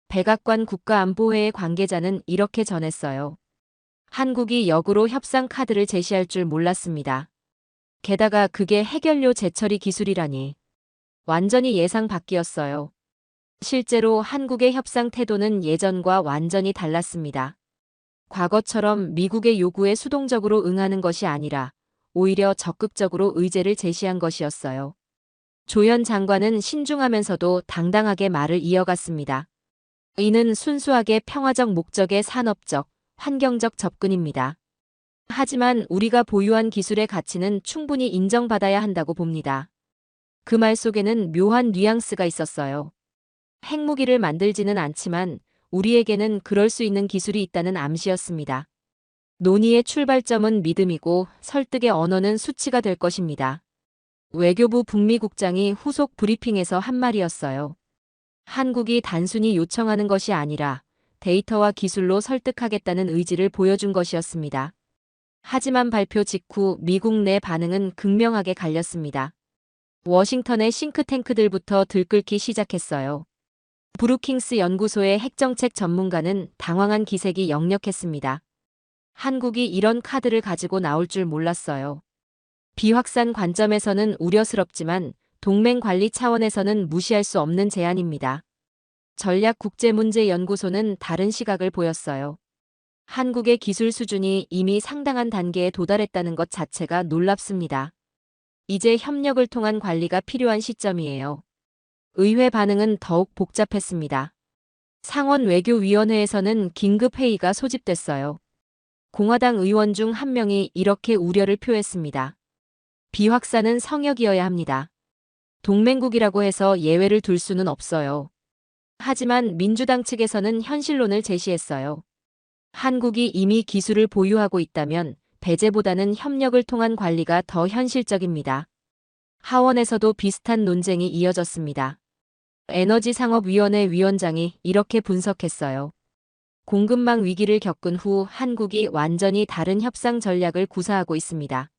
C: 백악관 국가안보회의 관계자는 이렇게 전했어요. 한국이 역으로 협상 카드를 제시할 줄 몰랐습니다. 게다가 그게 핵연료 재처리 기술이라니. 완전히 예상 밖이었어요. 실제로 한국의 협상 태도는 예전과 완전히 달랐습니다. 과거처럼 미국의 요구에 수동적으로 응하는 것이 아니라 오히려 적극적으로 의제를 제시한 것이었어요. 조현 장관은 신중하면서도 당당하게 말을 이어갔습니다. 이는 순수하게 평화적 목적의 산업적, 환경적 접근입니다. 하지만 우리가 보유한 기술의 가치는 충분히 인정받아야 한다고 봅니다. 그 말 속에는 묘한 뉘앙스가 있었어요. 핵무기를 만들지는 않지만 우리에게는 그럴 수 있는 기술이 있다는 암시였습니다. 논의의 출발점은 믿음이고 설득의 언어는 수치가 될 것입니다. 외교부 북미국장이 후속 브리핑에서 한 말이었어요. 한국이 단순히 요청하는 것이 아니라 데이터와 기술로 설득하겠다는 의지를 보여준 것이었습니다. 하지만 발표 직후 미국 내 반응은 극명하게 갈렸습니다. 워싱턴의 싱크탱크들부터 들끓기 시작했어요. 브루킹스 연구소의 핵정책 전문가는 당황한 기색이 역력했습니다. 한국이 이런 카드를 가지고 나올 줄 몰랐어요. 비확산 관점에서는 우려스럽지만 동맹 관리 차원에서는 무시할 수 없는 제안입니다. 전략국제문제연구소는 다른 시각을 보였어요. 한국의 기술 수준이 이미 상당한 단계에 도달했다는 것 자체가 놀랍습니다. 이제 협력을 통한 관리가 필요한 시점이에요. 의회 반응은 더욱 복잡했습니다. 상원 외교위원회에서는 긴급회의가 소집됐어요. 공화당 의원 중 한 명이 이렇게 우려를 표했습니다. 비확산은 성역이어야 합니다. 동맹국이라고 해서 예외를 둘 수는 없어요. 하지만 민주당 측에서는 현실론을 제시했어요. 한국이 이미 기술을 보유하고 있다면 배제보다는 협력을 통한 관리가 더 현실적입니다. 하원에서도 비슷한 논쟁이 이어졌습니다. 에너지상업위원회 위원장이 이렇게 분석했어요. 공급망 위기를 겪은 후 한국이 완전히 다른 협상 전략을 구사하고 있습니다.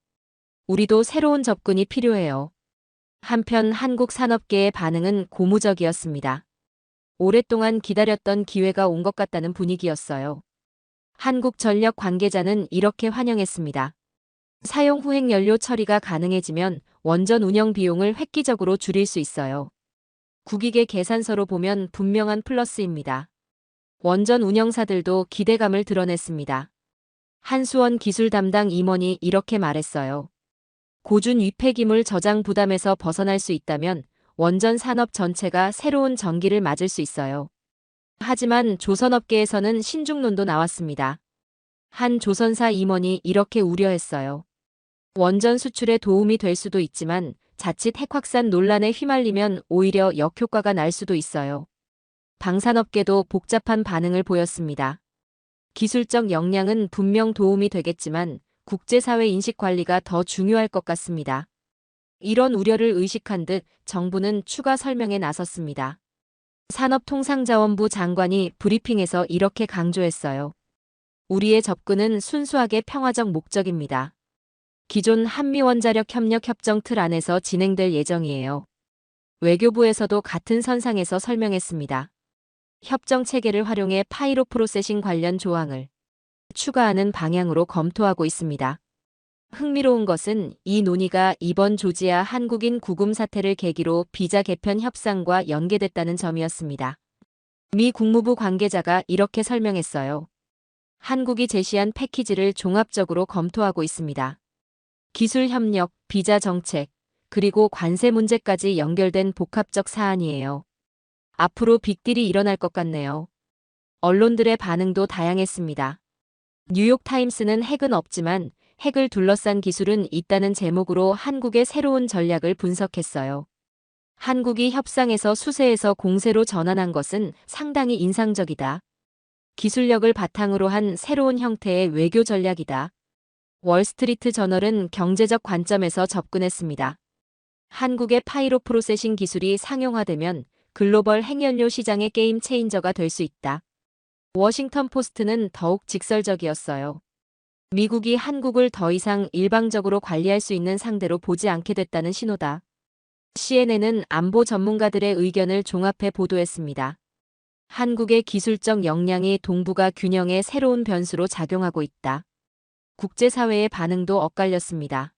C: 우리도 새로운 접근이 필요해요. 한편 한국 산업계의 반응은 고무적이었습니다. 오랫동안 기다렸던 기회가 온 것 같다는 분위기였어요. 한국전력 관계자는 이렇게 환영했습니다. 사용 후 핵연료 처리가 가능해지면 원전 운영 비용을 획기적으로 줄일 수 있어요. 국익의 계산서로 보면 분명한 플러스입니다. 원전 운영사들도 기대감을 드러냈습니다. 한수원 기술 담당 임원이 이렇게 말했어요. 고준 위폐기물 저장 부담에서 벗어날 수 있다면 원전 산업 전체가 새로운 전기를 맞을 수 있어요. 하지만 조선업계에서는 신중론도 나왔습니다. 한 조선사 임원이 이렇게 우려했어요. 원전 수출에 도움이 될 수도 있지만 자칫 핵 확산 논란에 휘말리면 오히려 역효과가 날 수도 있어요. 방산업계도 복잡한 반응을 보였습니다. 기술적 역량은 분명 도움이 되겠지만 국제사회 인식 관리가 더 중요할 것 같습니다. 이런 우려를 의식한 듯 정부는 추가 설명에 나섰습니다. 산업통상자원부 장관이 브리핑에서 이렇게 강조했어요. 우리의 접근은 순수하게 평화적 목적입니다. 기존 한미원자력 협력 협정 틀 안에서 진행될 예정이에요. 외교부에서도 같은 선상에서 설명했습니다. 협정 체계를 활용해 파이로 프로세싱 관련 조항을 추가하는 방향으로 검토하고 있습니다. 흥미로운 것은 이 논의가 이번 조지아 한국인 구금 사태를 계기로 비자 개편 협상과 연계됐다는 점이었습니다. 미 국무부 관계자가 이렇게 설명했어요. 한국이 제시한 패키지를 종합적으로 검토하고 있습니다. 기술 협력, 비자 정책, 그리고 관세 문제까지 연결된 복합적 사안이에요. 앞으로 빅딜이 일어날 것 같네요. 언론들의 반응도 다양했습니다. 뉴욕타임스는 핵은 없지만 핵을 둘러싼 기술은 있다는 제목으로 한국의 새로운 전략을 분석했어요. 한국이 협상에서 수세에서 공세로 전환한 것은 상당히 인상적이다. 기술력을 바탕으로 한 새로운 형태의 외교 전략이다. 월스트리트 저널은 경제적 관점에서 접근했습니다. 한국의 파이로 프로세싱 기술이 상용화되면 글로벌 핵연료 시장의 게임 체인저가 될 수 있다. 워싱턴 포스트는 더욱 직설적이었어요. 미국이 한국을 더 이상 일방적으로 관리할 수 있는 상대로 보지 않게 됐다는 신호다. CNN은 안보 전문가들의 의견을 종합해 보도했습니다. 한국의 기술적 역량이 동북아 균형의 새로운 변수로 작용하고 있다. 국제사회의 반응도 엇갈렸습니다.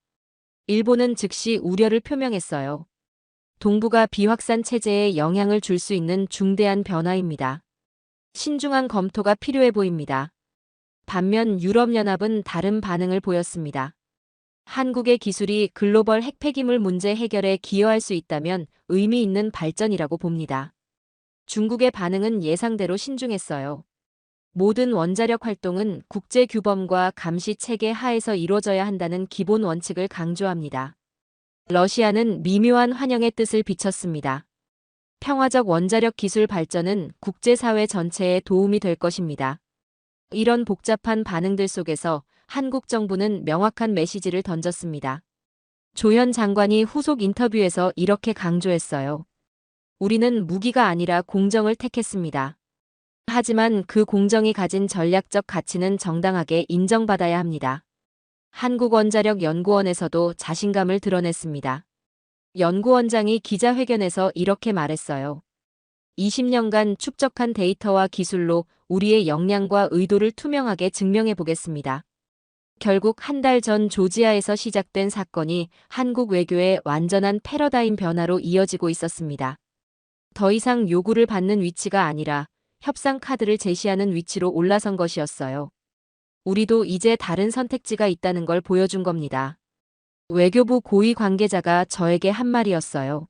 C: 일본은 즉시 우려를 표명했어요. 동북아 비확산 체제에 영향을 줄 수 있는 중대한 변화입니다. 신중한 검토가 필요해 보입니다. 반면 유럽연합은 다른 반응을 보였습니다. 한국의 기술이 글로벌 핵폐기물 문제 해결에 기여할 수 있다면 의미 있는 발전이라고 봅니다. 중국의 반응은 예상대로 신중했어요. 모든 원자력 활동은 국제규범과 감시 체계 하에서 이루어져야 한다는 기본 원칙을 강조합니다. 러시아는 미묘한 환영의 뜻을 비쳤습니다. 평화적 원자력 기술 발전은 국제사회 전체에 도움이 될 것입니다. 이런 복잡한 반응들 속에서 한국 정부는 명확한 메시지를 던졌습니다. 조현 장관이 후속 인터뷰에서 이렇게 강조했어요. 우리는 무기가 아니라 공정을 택했습니다. 하지만 그 공정이 가진 전략적 가치는 정당하게 인정받아야 합니다. 한국원자력연구원에서도 자신감을 드러냈습니다. 연구원장이 기자회견에서 이렇게 말했어요. 20년간 축적한 데이터와 기술로 우리의 역량과 의도를 투명하게 증명해 보겠습니다. 결국 한 달 전 조지아에서 시작된 사건이 한국 외교의 완전한 패러다임 변화로 이어지고 있었습니다. 더 이상 요구를 받는 위치가 아니라 협상 카드를 제시하는 위치로 올라선 것이었어요. 우리도 이제 다른 선택지가 있다는 걸 보여준 겁니다. 외교부 고위 관계자가 저에게 한 말이었어요.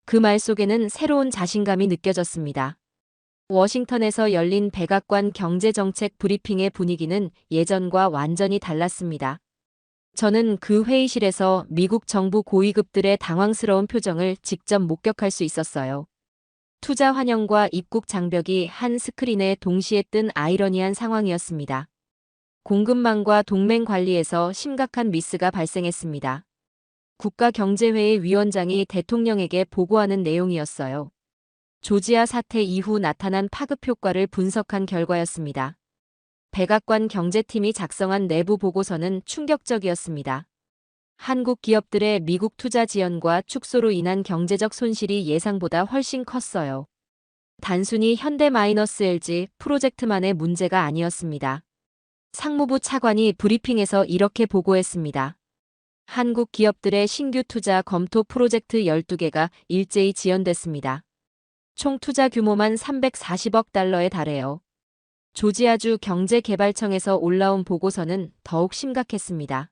C: 그 말 속에는 새로운 자신감이 느껴졌습니다. 워싱턴에서 열린 백악관 경제정책 브리핑의 분위기는 예전과 완전히 달랐습니다. 저는 그 회의실에서 미국 정부 고위급들의 당황스러운 표정을 직접 목격할 수 있었어요. 투자 환영과 입국 장벽이 한 스크린에 동시에 뜬 아이러니한 상황이었습니다. 공급망과 동맹 관리에서 심각한 미스가 발생했습니다. 국가경제회의 위원장이 대통령에게 보고하는 내용이었어요. 조지아 사태 이후 나타난 파급 효과를 분석한 결과였습니다. 백악관 경제팀이 작성한 내부 보고서는 충격적이었습니다. 한국 기업들의 미국 투자 지연과 축소로 인한 경제적 손실이 예상보다 훨씬 컸어요. 단순히 현대-LG 프로젝트만의 문제가 아니었습니다. 상무부 차관이 브리핑에서 이렇게 보고했습니다. 한국 기업들의 신규 투자 검토 프로젝트 12개가 일제히 지연됐습니다. 총 투자 규모만 340억 달러에 달해요. 조지아주 경제개발청에서 올라온 보고서는 더욱 심각했습니다.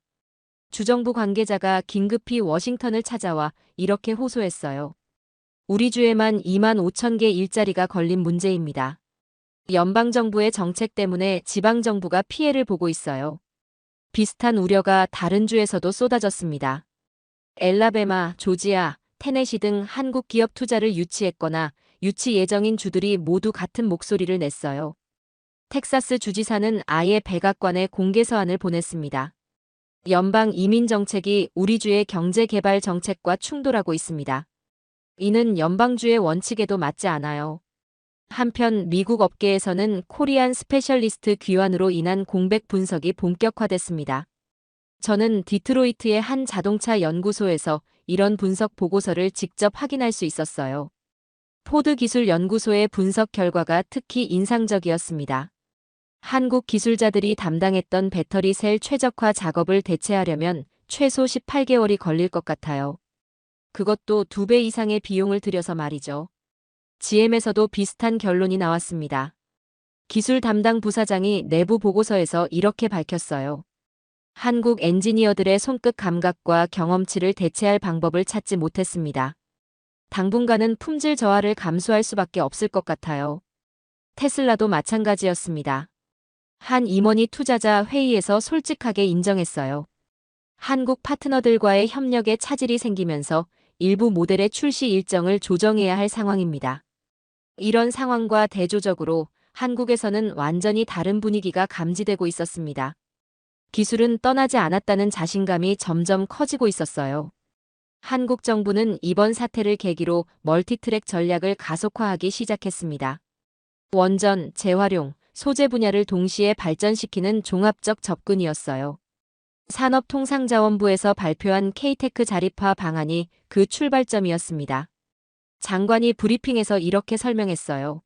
C: 주정부 관계자가 긴급히 워싱턴을 찾아와 이렇게 호소했어요. 우리 주에만 2만 5천 개 일자리가 걸린 문제입니다. 연방정부의 정책 때문에 지방정부가 피해를 보고 있어요. 비슷한 우려가 다른 주에서도 쏟아졌습니다. 엘라베마, 조지아, 테네시 등 한국 기업 투자를 유치했거나 유치 예정인 주들이 모두 같은 목소리를 냈어요. 텍사스 주지사는 아예 백악관에 공개 서한을 보냈습니다. 연방 이민 정책이 우리 주의 경제 개발 정책과 충돌하고 있습니다. 이는 연방주의 원칙에도 맞지 않아요. 한편 미국 업계에서는 코리안 스페셜리스트 귀환으로 인한 공백 분석이 본격화됐습니다. 저는 디트로이트의 한 자동차 연구소에서 이런 분석 보고서를 직접 확인할 수 있었어요. 포드 기술연구소의 분석 결과가 특히 인상적이었습니다. 한국 기술자들이 담당했던 배터리 셀 최적화 작업을 대체하려면 최소 18개월이 걸릴 것 같아요. 그것도 2배 이상의 비용을 들여서 말이죠. GM에서도 비슷한 결론이 나왔습니다. 기술 담당 부사장이 내부 보고서에서 이렇게 밝혔어요. 한국 엔지니어들의 손끝 감각과 경험치를 대체할 방법을 찾지 못했습니다. 당분간은 품질 저하를 감수할 수밖에 없을 것 같아요. 테슬라도 마찬가지였습니다. 한 임원이 투자자 회의에서 솔직하게 인정했어요. 한국 파트너들과의 협력에 차질이 생기면서 일부 모델의 출시 일정을 조정해야 할 상황입니다. 이런 상황과 대조적으로 한국에서는 완전히 다른 분위기가 감지되고 있었습니다. 기술은 떠나지 않았다는 자신감이 점점 커지고 있었어요. 한국 정부는 이번 사태를 계기로 멀티트랙 전략을 가속화하기 시작했습니다. 원전, 재활용, 소재 분야를 동시에 발전시키는 종합적 접근이었어요. 산업통상자원부에서 발표한 K-테크 자립화 방안이 그 출발점이었습니다. 장관이 브리핑에서 이렇게 설명했어요.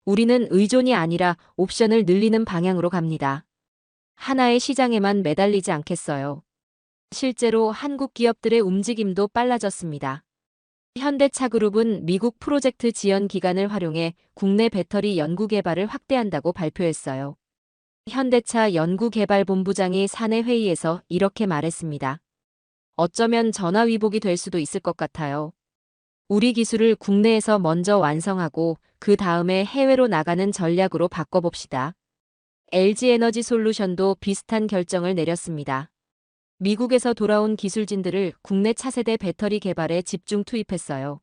C: 우리는 의존이 아니라 옵션을 늘리는 방향으로 갑니다. 하나의 시장에만 매달리지 않겠어요. 실제로 한국 기업들의 움직임도 빨라졌습니다. 현대차그룹은 미국 프로젝트 지원 기간을 활용해 국내 배터리 연구 개발을 확대한다고 발표했어요. 현대차 연구개발본부장이 사내 회의에서 이렇게 말했습니다. 어쩌면 전화위복이 될 수도 있을 것 같아요. 우리 기술을 국내에서 먼저 완성하고 그 다음에 해외로 나가는 전략으로 바꿔봅시다. LG에너지솔루션도 비슷한 결정을 내렸습니다. 미국에서 돌아온 기술진들을 국내 차세대 배터리 개발에 집중 투입했어요.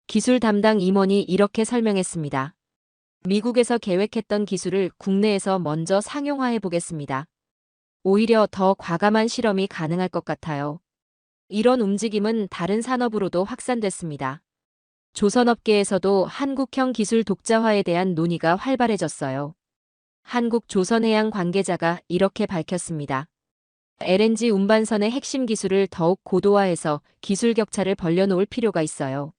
C: 기술 담당 임원이 이렇게 설명했습니다. 미국에서 계획했던 기술을 국내에서 먼저 상용화해 보겠습니다. 오히려 더 과감한 실험이 가능할 것 같아요. 이런 움직임은 다른 산업으로도 확산됐습니다. 조선업계에서도 한국형 기술 독자화에 대한 논의가 활발해졌어요. 한국조선해양 관계자가 이렇게 밝혔습니다. LNG 운반선의 핵심 기술을 더욱 고도화해서 기술 격차를 벌려놓을 필요가 있어요.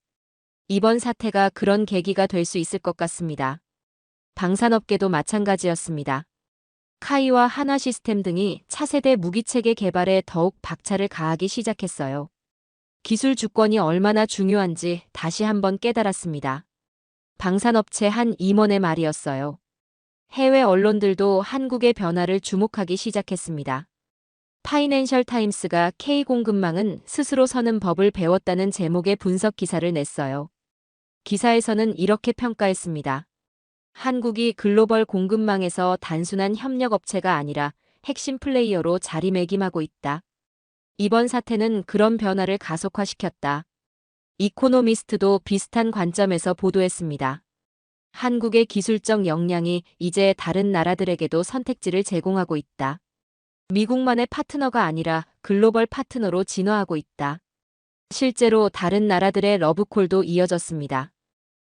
C: 이번 사태가 그런 계기가 될 수 있을 것 같습니다. 방산업계도 마찬가지였습니다. 카이와 한화시스템 등이 차세대 무기체계 개발에 더욱 박차를 가하기 시작했어요. 기술 주권이 얼마나 중요한지 다시 한번 깨달았습니다. 방산업체 한 임원의 말이었어요. 해외 언론들도 한국의 변화를 주목하기 시작했습니다. 파이낸셜 타임스가 K공급망은 스스로 서는 법을 배웠다는 제목의 분석 기사를 냈어요. 기사에서는 이렇게 평가했습니다. 한국이 글로벌 공급망에서 단순한 협력업체가 아니라 핵심 플레이어로 자리매김하고 있다. 이번 사태는 그런 변화를 가속화시켰다. 이코노미스트도 비슷한 관점에서 보도했습니다. 한국의 기술적 역량이 이제 다른 나라들에게도 선택지를 제공하고 있다. 미국만의 파트너가 아니라 글로벌 파트너로 진화하고 있다. 실제로 다른 나라들의 러브콜도 이어졌습니다.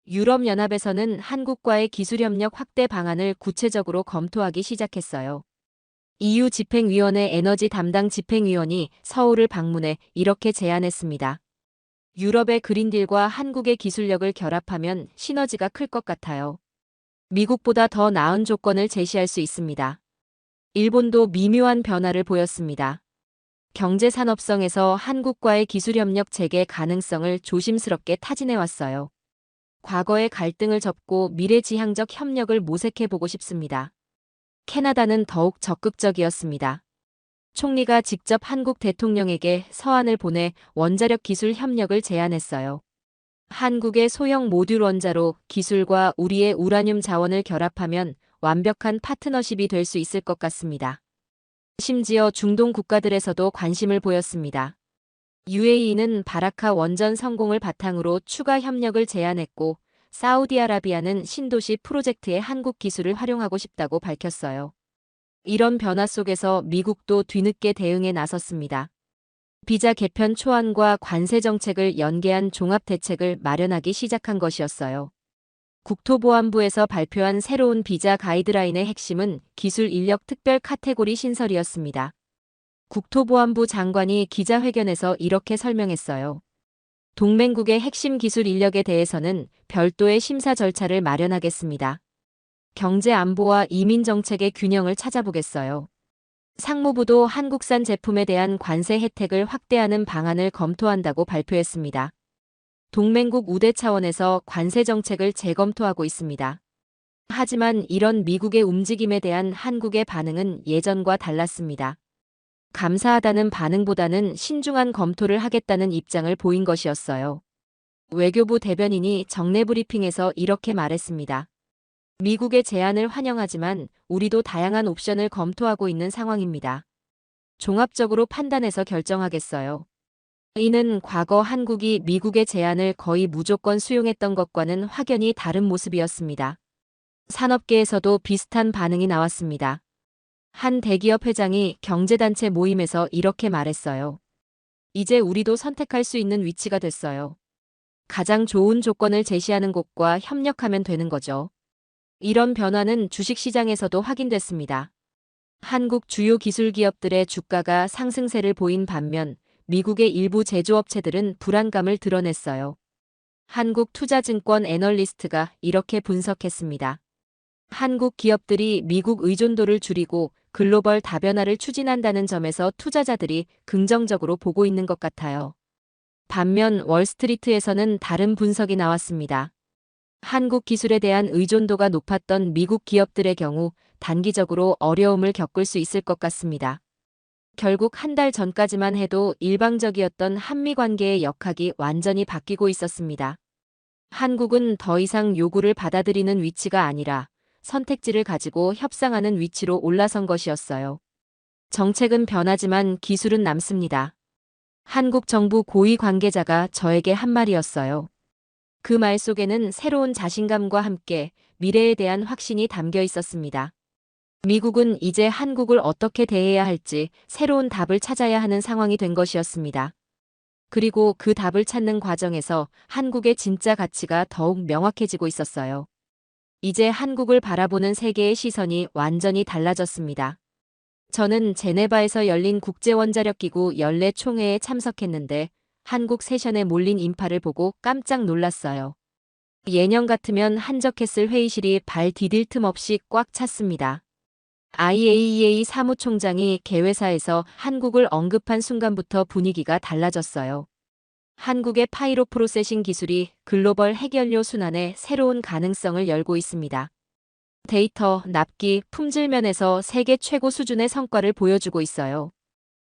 C: 유럽연합에서는 한국과의 기술협력 확대 방안을 구체적으로 검토하기 시작했어요. EU 집행위원회 에너지 담당 집행위원이 서울을 방문해 이렇게 제안했습니다. 유럽의 그린딜과 한국의 기술력을 결합하면 시너지가 클 것 같아요. 미국보다 더 나은 조건을 제시할 수 있습니다. 일본도 미묘한 변화를 보였습니다. 경제산업성에서 한국과의 기술협력 재개 가능성을 조심스럽게 타진해왔어요. 과거의 갈등을 접고 미래지향적 협력을 모색해보고 싶습니다. 캐나다는 더욱 적극적이었습니다. 총리가 직접 한국 대통령에게 서한을 보내 원자력 기술 협력을 제안했어요. 한국의 소형 모듈 원자로 기술과 우리의 우라늄 자원을 결합하면 완벽한 파트너십이 될 수 있을 것 같습니다. 심지어 중동 국가들에서도 관심을 보였습니다. UAE는 바라카 원전 성공을 바탕으로 추가 협력을 제안했고, 사우디아라비아는 신도시 프로젝트에 한국 기술을 활용하고 싶다고 밝혔어요. 이런 변화 속에서 미국도 뒤늦게 대응에 나섰습니다. 비자 개편 초안과 관세 정책을 연계한 종합 대책을 마련하기 시작한 것이었어요. 국토보안부에서 발표한 새로운 비자 가이드라인의 핵심은 기술 인력 특별 카테고리 신설이었습니다. 국토보안부 장관이 기자회견에서 이렇게 설명했어요. 동맹국의 핵심 기술 인력에 대해서는 별도의 심사 절차를 마련하겠습니다. 경제 안보와 이민 정책의 균형을 찾아보겠어요. 상무부도 한국산 제품에 대한 관세 혜택을 확대하는 방안을 검토한다고 발표했습니다. 동맹국 우대 차원에서 관세 정책을 재검토하고 있습니다. 하지만 이런 미국의 움직임에 대한 한국의 반응은 예전과 달랐습니다. 감사하다는 반응보다는 신중한 검토를 하겠다는 입장을 보인 것이었어요. 외교부 대변인이 정례 브리핑에서 이렇게 말했습니다. 미국의 제안을 환영하지만 우리도 다양한 옵션을 검토하고 있는 상황입니다. 종합적으로 판단해서 결정하겠어요. 이는 과거 한국이 미국의 제안을 거의 무조건 수용했던 것과는 확연히 다른 모습이었습니다. 산업계에서도 비슷한 반응이 나왔습니다. 한 대기업 회장이 경제단체 모임에서 이렇게 말했어요. 이제 우리도 선택할 수 있는 위치가 됐어요. 가장 좋은 조건을 제시하는 곳과 협력하면 되는 거죠. 이런 변화는 주식시장에서도 확인됐습니다. 한국 주요 기술기업들의 주가가 상승세를 보인 반면 미국의 일부 제조업체들은 불안감을 드러냈어요. 한국투자증권 애널리스트가 이렇게 분석했습니다. 한국 기업들이 미국 의존도를 줄이고 글로벌 다변화를 추진한다는 점에서 투자자들이 긍정적으로 보고 있는 것 같아요. 반면 월스트리트에서는 다른 분석이 나왔습니다. 한국 기술에 대한 의존도가 높았던 미국 기업들의 경우 단기적으로 어려움을 겪을 수 있을 것 같습니다. 결국 한 달 전까지만 해도 일방적이었던 한미 관계의 역학이 완전히 바뀌고 있었습니다. 한국은 더 이상 요구를 받아들이는 위치가 아니라 선택지를 가지고 협상하는 위치로 올라선 것이었어요. 정책은 변하지만 기술은 남습니다. 한국 정부 고위 관계자가 저에게 한 말이었어요. 그 말 속에는 새로운 자신감과 함께 미래에 대한 확신이 담겨 있었습니다. 미국은 이제 한국을 어떻게 대해야 할지 새로운 답을 찾아야 하는 상황이 된 것이었습니다. 그리고 그 답을 찾는 과정에서 한국의 진짜 가치가 더욱 명확해지고 있었어요. 이제 한국을 바라보는 세계의 시선이 완전히 달라졌습니다. 저는 제네바에서 열린 국제원자력기구 연례 총회에 참석했는데 한국 세션에 몰린 인파를 보고 깜짝 놀랐어요. 예년 같으면 한적했을 회의실이 발 디딜 틈 없이 꽉 찼습니다. IAEA 사무총장이 개회사에서 한국을 언급한 순간부터 분위기가 달라졌어요. 한국의 파이로 프로세싱 기술이 글로벌 핵연료 순환의 새로운 가능성을 열고 있습니다. 데이터, 납기, 품질 면에서 세계 최고 수준의 성과를 보여주고 있어요.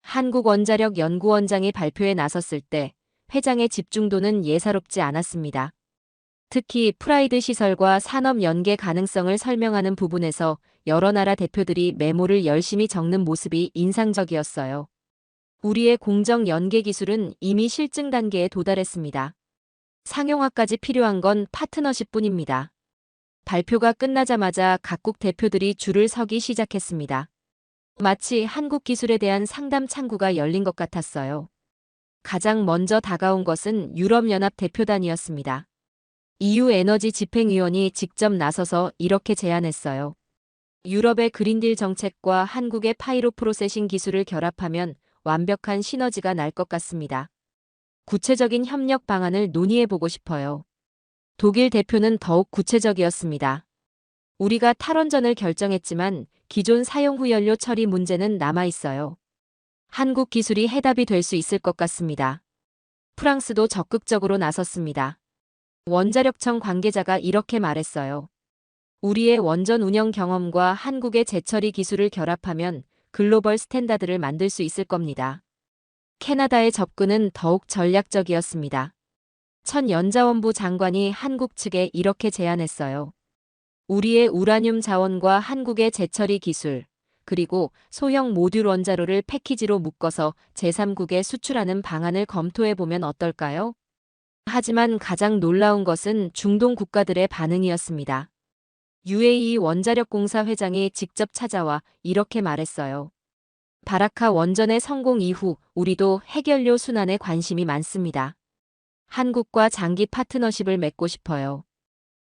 C: 한국원자력연구원장이 발표에 나섰을 때 회장의 집중도는 예사롭지 않았습니다. 특히 프라이드 시설과 산업 연계 가능성을 설명하는 부분에서 여러 나라 대표들이 메모를 열심히 적는 모습이 인상적이었어요. 우리의 공정 연계 기술은 이미 실증 단계에 도달했습니다. 상용화까지 필요한 건 파트너십뿐입니다. 발표가 끝나자마자 각국 대표들이 줄을 서기 시작했습니다. 마치 한국 기술에 대한 상담 창구가 열린 것 같았어요. 가장 먼저 다가온 것은 유럽연합 대표단이었습니다. EU 에너지 집행위원이 직접 나서서 이렇게 제안했어요. 유럽의 그린딜 정책과 한국의 파이로 프로세싱 기술을 결합하면 완벽한 시너지가 날 것 같습니다. 구체적인 협력 방안을 논의해보고 싶어요. 독일 대표는 더욱 구체적이었습니다. 우리가 탈원전을 결정했지만 기존 사용 후 연료 처리 문제는 남아있어요. 한국 기술이 해답이 될 수 있을 것 같습니다. 프랑스도 적극적으로 나섰습니다. 원자력청 관계자가 이렇게 말했어요. 우리의 원전 운영 경험과 한국의 재처리 기술을 결합하면 글로벌 스탠다드를 만들 수 있을 겁니다. 캐나다의 접근은 더욱 전략적이었습니다. 천 연자원부 장관이 한국 측에 이렇게 제안했어요. 우리의 우라늄 자원과 한국의 재처리 기술, 그리고 소형 모듈 원자로를 패키지로 묶어서 제3국에 수출하는 방안을 검토해보면 어떨까요? 하지만 가장 놀라운 것은 중동 국가들의 반응이었습니다. UAE 원자력공사 회장이 직접 찾아와 이렇게 말했어요. 바라카 원전의 성공 이후 우리도 핵연료 순환에 관심이 많습니다. 한국과 장기 파트너십을 맺고 싶어요.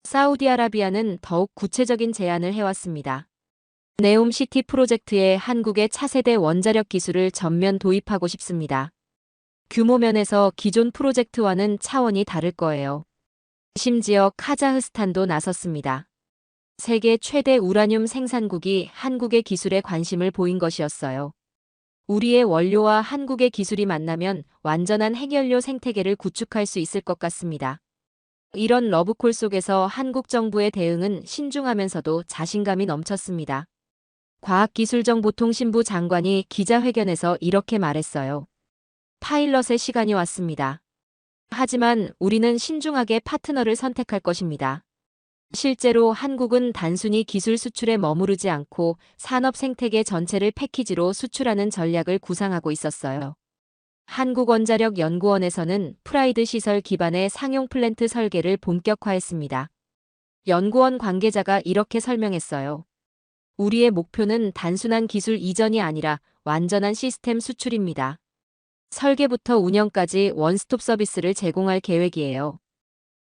C: 사우디아라비아는 더욱 구체적인 제안을 해왔습니다. 네옴시티 프로젝트에 한국의 차세대 원자력 기술을 전면 도입하고 싶습니다. 규모 면에서 기존 프로젝트와는 차원이 다를 거예요. 심지어 카자흐스탄도 나섰습니다. 세계 최대 우라늄 생산국이 한국의 기술에 관심을 보인 것이었어요. 우리의 원료와 한국의 기술이 만나면 완전한 핵연료 생태계를 구축할 수 있을 것 같습니다. 이런 러브콜 속에서 한국 정부의 대응은 신중하면서도 자신감이 넘쳤습니다. 과학기술정보통신부 장관이 기자회견에서 이렇게 말했어요. 파일럿의 시간이 왔습니다. 하지만 우리는 신중하게 파트너를 선택할 것입니다. 실제로 한국은 단순히 기술 수출에 머무르지 않고 산업 생태계 전체를 패키지로 수출하는 전략을 구상하고 있었어요. 한국원자력연구원에서는 프라이드 시설 기반의 상용 플랜트 설계를 본격화했습니다. 연구원 관계자가 이렇게 설명했어요. 우리의 목표는 단순한 기술 이전이 아니라 완전한 시스템 수출입니다. 설계부터 운영까지 원스톱 서비스를 제공할 계획이에요.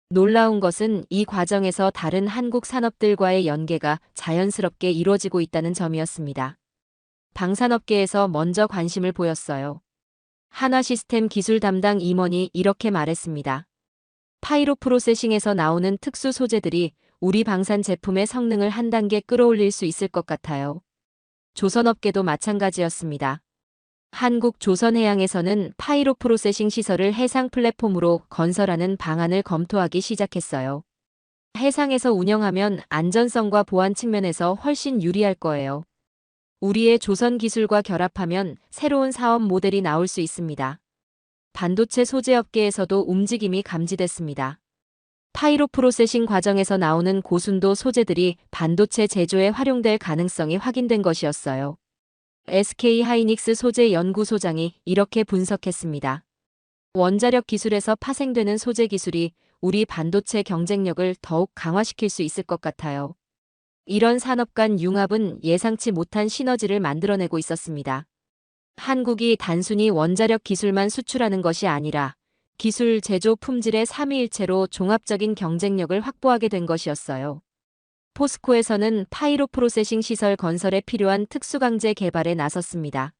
C: 놀라운 것은 이 과정에서 다른 한국 산업들과의 연계가 자연스럽게 이루어지고 있다는 점이었습니다. 방산업계에서 먼저 관심을 보였어요. 한화시스템 기술 담당 임원이 이렇게 말했습니다. 파이로 프로세싱에서 나오는 특수 소재들이 우리 방산 제품의 성능을 한 단계 끌어올릴 수 있을 것 같아요. 조선업계도 마찬가지였습니다. 한국조선해양에서는 파이로 프로세싱 시설을 해상 플랫폼으로 건설하는 방안을 검토하기 시작했어요. 해상에서 운영하면 안전성과 보안 측면에서 훨씬 유리할 거예요. 우리의 조선 기술과 결합하면 새로운 사업 모델이 나올 수 있습니다. 반도체 소재 업계에서도 움직임이 감지됐습니다. 파이로 프로세싱 과정에서 나오는 고순도 소재들이 반도체 제조에 활용될 가능성이 확인된 것이었어요. SK 하이닉스 소재 연구소장이 이렇게 분석했습니다. 원자력 기술에서 파생되는 소재 기술이 우리 반도체 경쟁력을 더욱 강화시킬 수 있을 것 같아요. 이런 산업 간 융합은 예상치 못한 시너지를 만들어내고 있었습니다. 한국이 단순히 원자력 기술만 수출하는 것이 아니라 기술, 제조, 품질의 삼위일체로 종합적인 경쟁력을 확보하게 된 것이었어요. 포스코에서는 파이로 프로세싱 시설 건설에 필요한 특수강제 개발에 나섰습니다.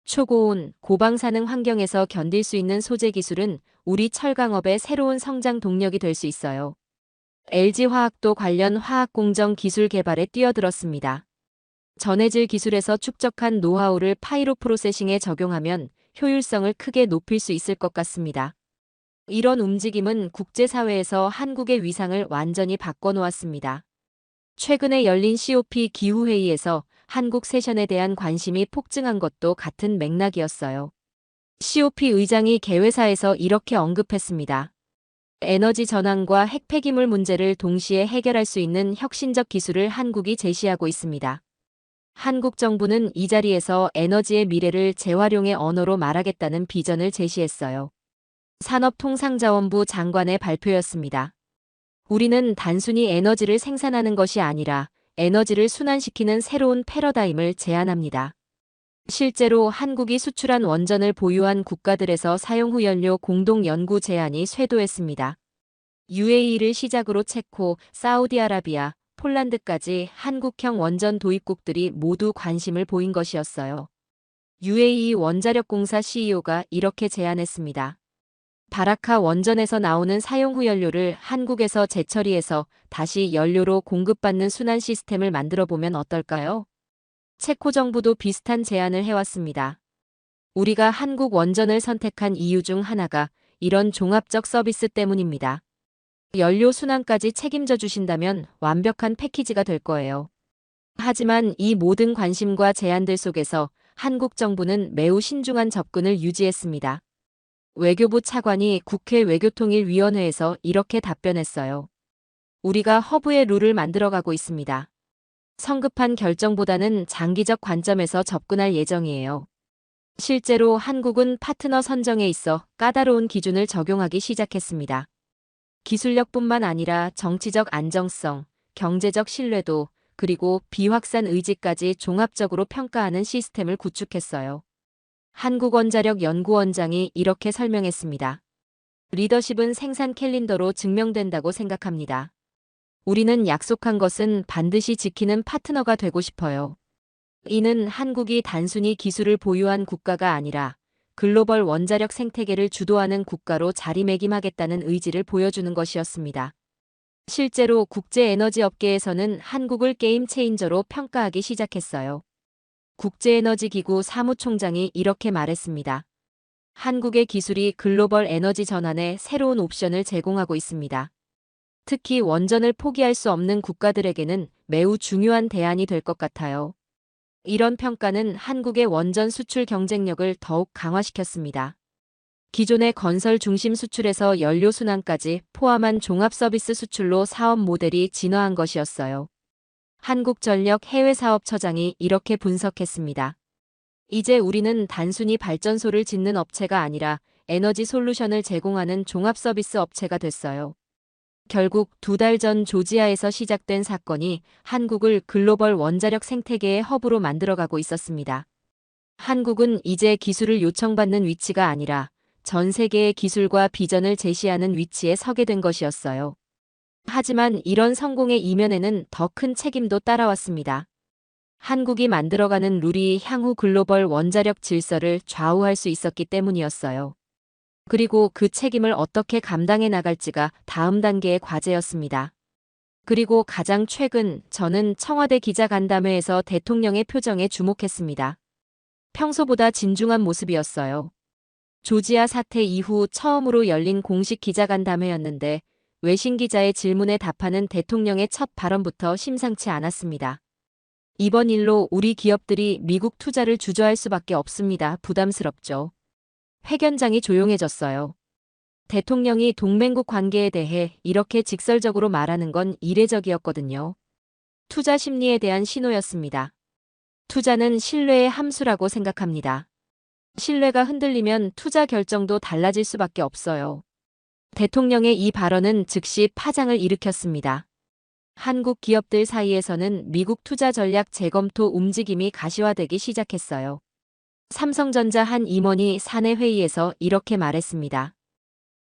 C: 초고온, 고방사능 환경에서 견딜 수 있는 소재 기술은 우리 철강업의 새로운 성장 동력이 될 수 있어요. LG화학도 관련 화학공정 기술 개발에 뛰어들었습니다. 전해질 기술에서 축적한 노하우를 파이로 프로세싱에 적용하면 효율성을 크게 높일 수 있을 것 같습니다. 이런 움직임은 국제사회에서 한국의 위상을 완전히 바꿔놓았습니다. 최근에 열린 COP 기후회의에서 한국 세션에 대한 관심이 폭증한 것도 같은 맥락이었어요. COP 의장이 개회사에서 이렇게 언급했습니다. 에너지 전환과 핵 폐기물 문제를 동시에 해결할 수 있는 혁신적 기술을 한국이 제시하고 있습니다. 한국 정부는 이 자리에서 에너지의 미래를 재활용의 언어로 말하겠다는 비전을 제시했어요. 산업통상자원부 장관의 발표였습니다. 우리는 단순히 에너지를 생산하는 것이 아니라 에너지를 순환시키는 새로운 패러다임을 제안합니다. 실제로 한국이 수출한 원전을 보유한 국가들에서 사용 후 연료 공동 연구 제안이 쇄도했습니다. UAE를 시작으로 체코, 사우디아라비아, 폴란드까지 한국형 원전 도입국들이 모두 관심을 보인 것이었어요. UAE 원자력공사 CEO가 이렇게 제안했습니다. 바라카 원전에서 나오는 사용 후 연료를 한국에서 재처리해서 다시 연료로 공급받는 순환 시스템을 만들어 보면 어떨까요? 체코 정부도 비슷한 제안을 해왔습니다. 우리가 한국 원전을 선택한 이유 중 하나가 이런 종합적 서비스 때문입니다. 연료 순환까지 책임져 주신다면 완벽한 패키지가 될 거예요. 하지만 이 모든 관심과 제안들 속에서 한국 정부는 매우 신중한 접근을 유지했습니다. 외교부 차관이 국회 외교통일위원회에서 이렇게 답변했어요. 우리가 허브의 룰을 만들어가고 있습니다. 성급한 결정보다는 장기적 관점에서 접근할 예정이에요. 실제로 한국은 파트너 선정에 있어 까다로운 기준을 적용하기 시작했습니다. 기술력뿐만 아니라 정치적 안정성, 경제적 신뢰도, 그리고 비확산 의지까지 종합적으로 평가하는 시스템을 구축했어요. 한국원자력연구원장이 이렇게 설명했습니다. 리더십은 생산 캘린더로 증명된다고 생각합니다. 우리는 약속한 것은 반드시 지키는 파트너가 되고 싶어요. 이는 한국이 단순히 기술을 보유한 국가가 아니라 글로벌 원자력 생태계를 주도하는 국가로 자리매김하겠다는 의지를 보여주는 것이었습니다. 실제로 국제에너지업계에서는 한국을 게임 체인저로 평가하기 시작했어요. 국제에너지기구 사무총장이 이렇게 말했습니다. 한국의 기술이 글로벌 에너지 전환에 새로운 옵션을 제공하고 있습니다. 특히 원전을 포기할 수 없는 국가들에게는 매우 중요한 대안이 될 것 같아요. 이런 평가는 한국의 원전 수출 경쟁력을 더욱 강화시켰습니다. 기존의 건설 중심 수출에서 연료 순환까지 포함한 종합 서비스 수출로 사업 모델이 진화한 것이었어요. 한국전력 해외사업처장이 이렇게 분석했습니다. 이제 우리는 단순히 발전소를 짓는 업체가 아니라 에너지 솔루션을 제공하는 종합 서비스 업체가 됐어요. 결국 2달 전 조지아에서 시작된 사건이 한국을 글로벌 원자력 생태계의 허브로 만들어가고 있었습니다. 한국은 이제 기술을 요청받는 위치가 아니라 전 세계의 기술과 비전을 제시하는 위치에 서게 된 것이었어요. 하지만 이런 성공의 이면에는 더 큰 책임도 따라왔습니다. 한국이 만들어가는 룰이 향후 글로벌 원자력 질서를 좌우할 수 있었기 때문이었어요. 그리고 그 책임을 어떻게 감당해 나갈지가 다음 단계의 과제였습니다. 그리고 가장 최근 저는 청와대 기자간담회에서 대통령의 표정에 주목했습니다. 평소보다 진중한 모습이었어요. 조지아 사태 이후 처음으로 열린 공식 기자간담회였는데 외신 기자의 질문에 답하는 대통령의 첫 발언부터 심상치 않았습니다. 이번 일로 우리 기업들이 미국 투자를 주저할 수밖에 없습니다. 부담스럽죠. 회견장이 조용해졌어요. 대통령이 동맹국 관계에 대해 이렇게 직설적으로 말하는 건 이례적이었거든요. 투자 심리에 대한 신호였습니다. 투자는 신뢰의 함수라고 생각합니다. 신뢰가 흔들리면 투자 결정도 달라질 수밖에 없어요. 대통령의 이 발언은 즉시 파장을 일으켰습니다. 한국 기업들 사이에서는 미국 투자 전략 재검토 움직임이 가시화되기 시작했어요. 삼성전자 한 임원이 사내 회의에서 이렇게 말했습니다.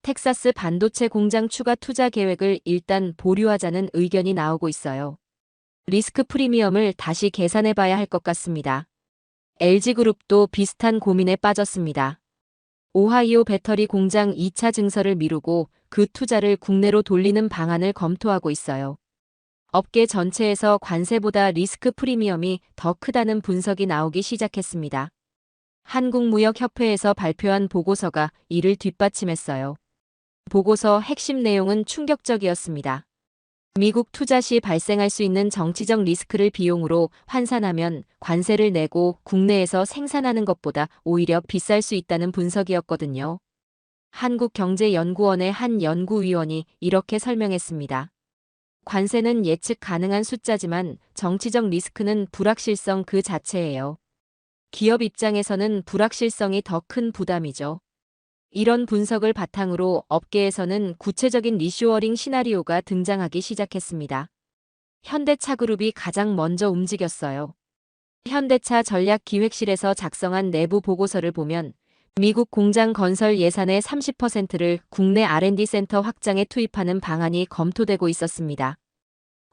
C: 텍사스 반도체 공장 추가 투자 계획을 일단 보류하자는 의견이 나오고 있어요. 리스크 프리미엄을 다시 계산해 봐야 할 것 같습니다. LG그룹도 비슷한 고민에 빠졌습니다. 오하이오 배터리 공장 2차 증설을 미루고 그 투자를 국내로 돌리는 방안을 검토하고 있어요. 업계 전체에서 관세보다 리스크 프리미엄이 더 크다는 분석이 나오기 시작했습니다. 한국무역협회에서 발표한 보고서가 이를 뒷받침했어요. 보고서 핵심 내용은 충격적이었습니다. 미국 투자 시 발생할 수 있는 정치적 리스크를 비용으로 환산하면 관세를 내고 국내에서 생산하는 것보다 오히려 비쌀 수 있다는 분석이었거든요. 한국경제연구원의 한 연구위원이 이렇게 설명했습니다. 관세는 예측 가능한 숫자지만 정치적 리스크는 불확실성 그 자체예요. 기업 입장에서는 불확실성이 더 큰 부담이죠. 이런 분석을 바탕으로 업계에서는 구체적인 리쇼어링 시나리오가 등장하기 시작했습니다. 현대차그룹이 가장 먼저 움직였어요. 현대차 전략기획실에서 작성한 내부 보고서를 보면 미국 공장 건설 예산의 30%를 국내 R&D 센터 확장에 투입하는 방안이 검토되고 있었습니다.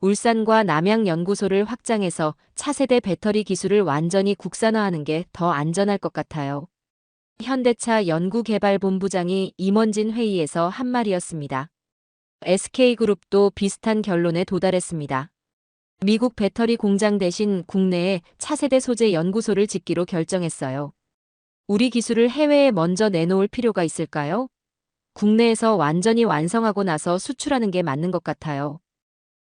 C: 울산과 남양 연구소를 확장해서 차세대 배터리 기술을 완전히 국산화하는 게 더 안전할 것 같아요. 현대차 연구개발본부장이 임원진 회의에서 한 말이었습니다. SK그룹도 비슷한 결론에 도달했습니다. 미국 배터리 공장 대신 국내에 차세대 소재 연구소를 짓기로 결정했어요. 우리 기술을 해외에 먼저 내놓을 필요가 있을까요? 국내에서 완전히 완성하고 나서 수출하는 게 맞는 것 같아요.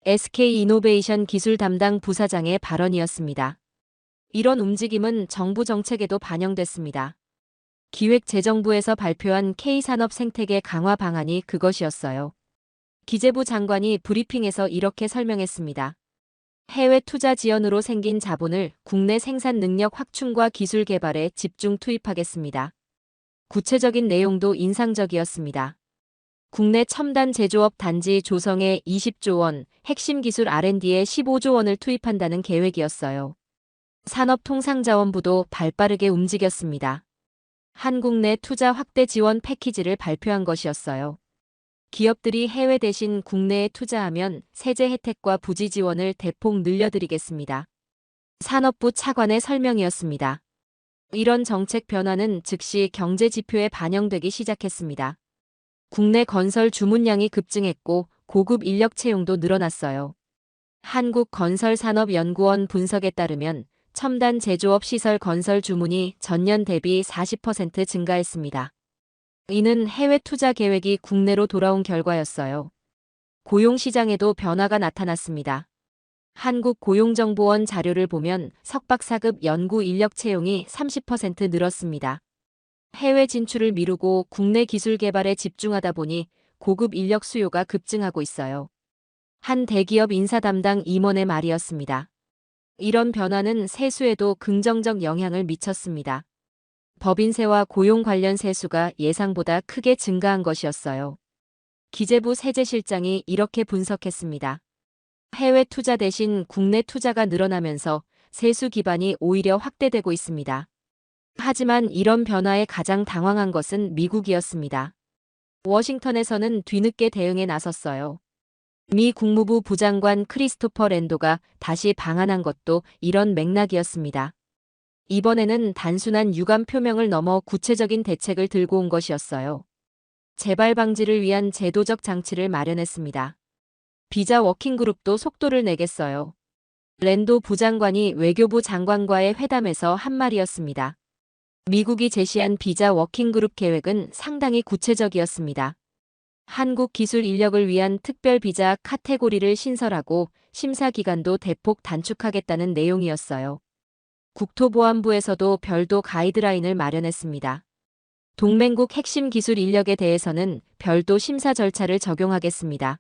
C: SK이노베이션 기술 담당 부사장의 발언이었습니다. 이런 움직임은 정부 정책에도 반영됐습니다. 기획재정부에서 발표한 K산업 생태계 강화 방안이 그것이었어요. 기재부 장관이 브리핑에서 이렇게 설명했습니다. 해외 투자 지원으로 생긴 자본을 국내 생산 능력 확충과 기술 개발에 집중 투입하겠습니다. 구체적인 내용도 인상적이었습니다. 국내 첨단 제조업 단지 조성에 20조 원, 핵심 기술 R&D에 15조 원을 투입한다는 계획이었어요. 산업통상자원부도 발빠르게 움직였습니다. 한국 내 투자 확대 지원 패키지를 발표한 것이었어요. 기업들이 해외 대신 국내에 투자하면 세제 혜택과 부지 지원을 대폭 늘려드리겠습니다. 산업부 차관의 설명이었습니다. 이런 정책 변화는 즉시 경제 지표에 반영되기 시작했습니다. 국내 건설 주문량이 급증했고 고급 인력 채용도 늘어났어요. 한국건설산업연구원 분석에 따르면 첨단 제조업 시설 건설 주문이 전년 대비 40% 증가했습니다. 이는 해외 투자 계획이 국내로 돌아온 결과였어요. 고용시장에도 변화가 나타났습니다. 한국고용정보원 자료를 보면 석박 4급 연구 인력 채용이 30% 늘었습니다. 해외 진출을 미루고 국내 기술 개발에 집중하다 보니 고급 인력 수요가 급증하고 있어요. 한 대기업 인사 담당 임원의 말이었습니다. 이런 변화는 세수에도 긍정적 영향을 미쳤습니다. 법인세와 고용 관련 세수가 예상보다 크게 증가한 것이었어요. 기재부 세제실장이 이렇게 분석했습니다. 해외 투자 대신 국내 투자가 늘어나면서 세수 기반이 오히려 확대되고 있습니다. 하지만 이런 변화에 가장 당황한 것은 미국이었습니다. 워싱턴에서는 뒤늦게 대응에 나섰어요. 미 국무부 부장관 크리스토퍼 랜도가 다시 방한한 것도 이런 맥락이었습니다. 이번에는 단순한 유감 표명을 넘어 구체적인 대책을 들고 온 것이었어요. 재발 방지를 위한 제도적 장치를 마련했습니다. 비자 워킹그룹도 속도를 내겠어요. 랜도 부장관이 외교부 장관과의 회담에서 한 말이었습니다. 미국이 제시한 비자 워킹그룹 계획은 상당히 구체적이었습니다. 한국 기술 인력을 위한 특별 비자 카테고리를 신설하고 심사 기간도 대폭 단축하겠다는 내용이었어요. 국토보안부에서도 별도 가이드라인을 마련했습니다. 동맹국 핵심 기술 인력에 대해서는 별도 심사 절차를 적용하겠습니다.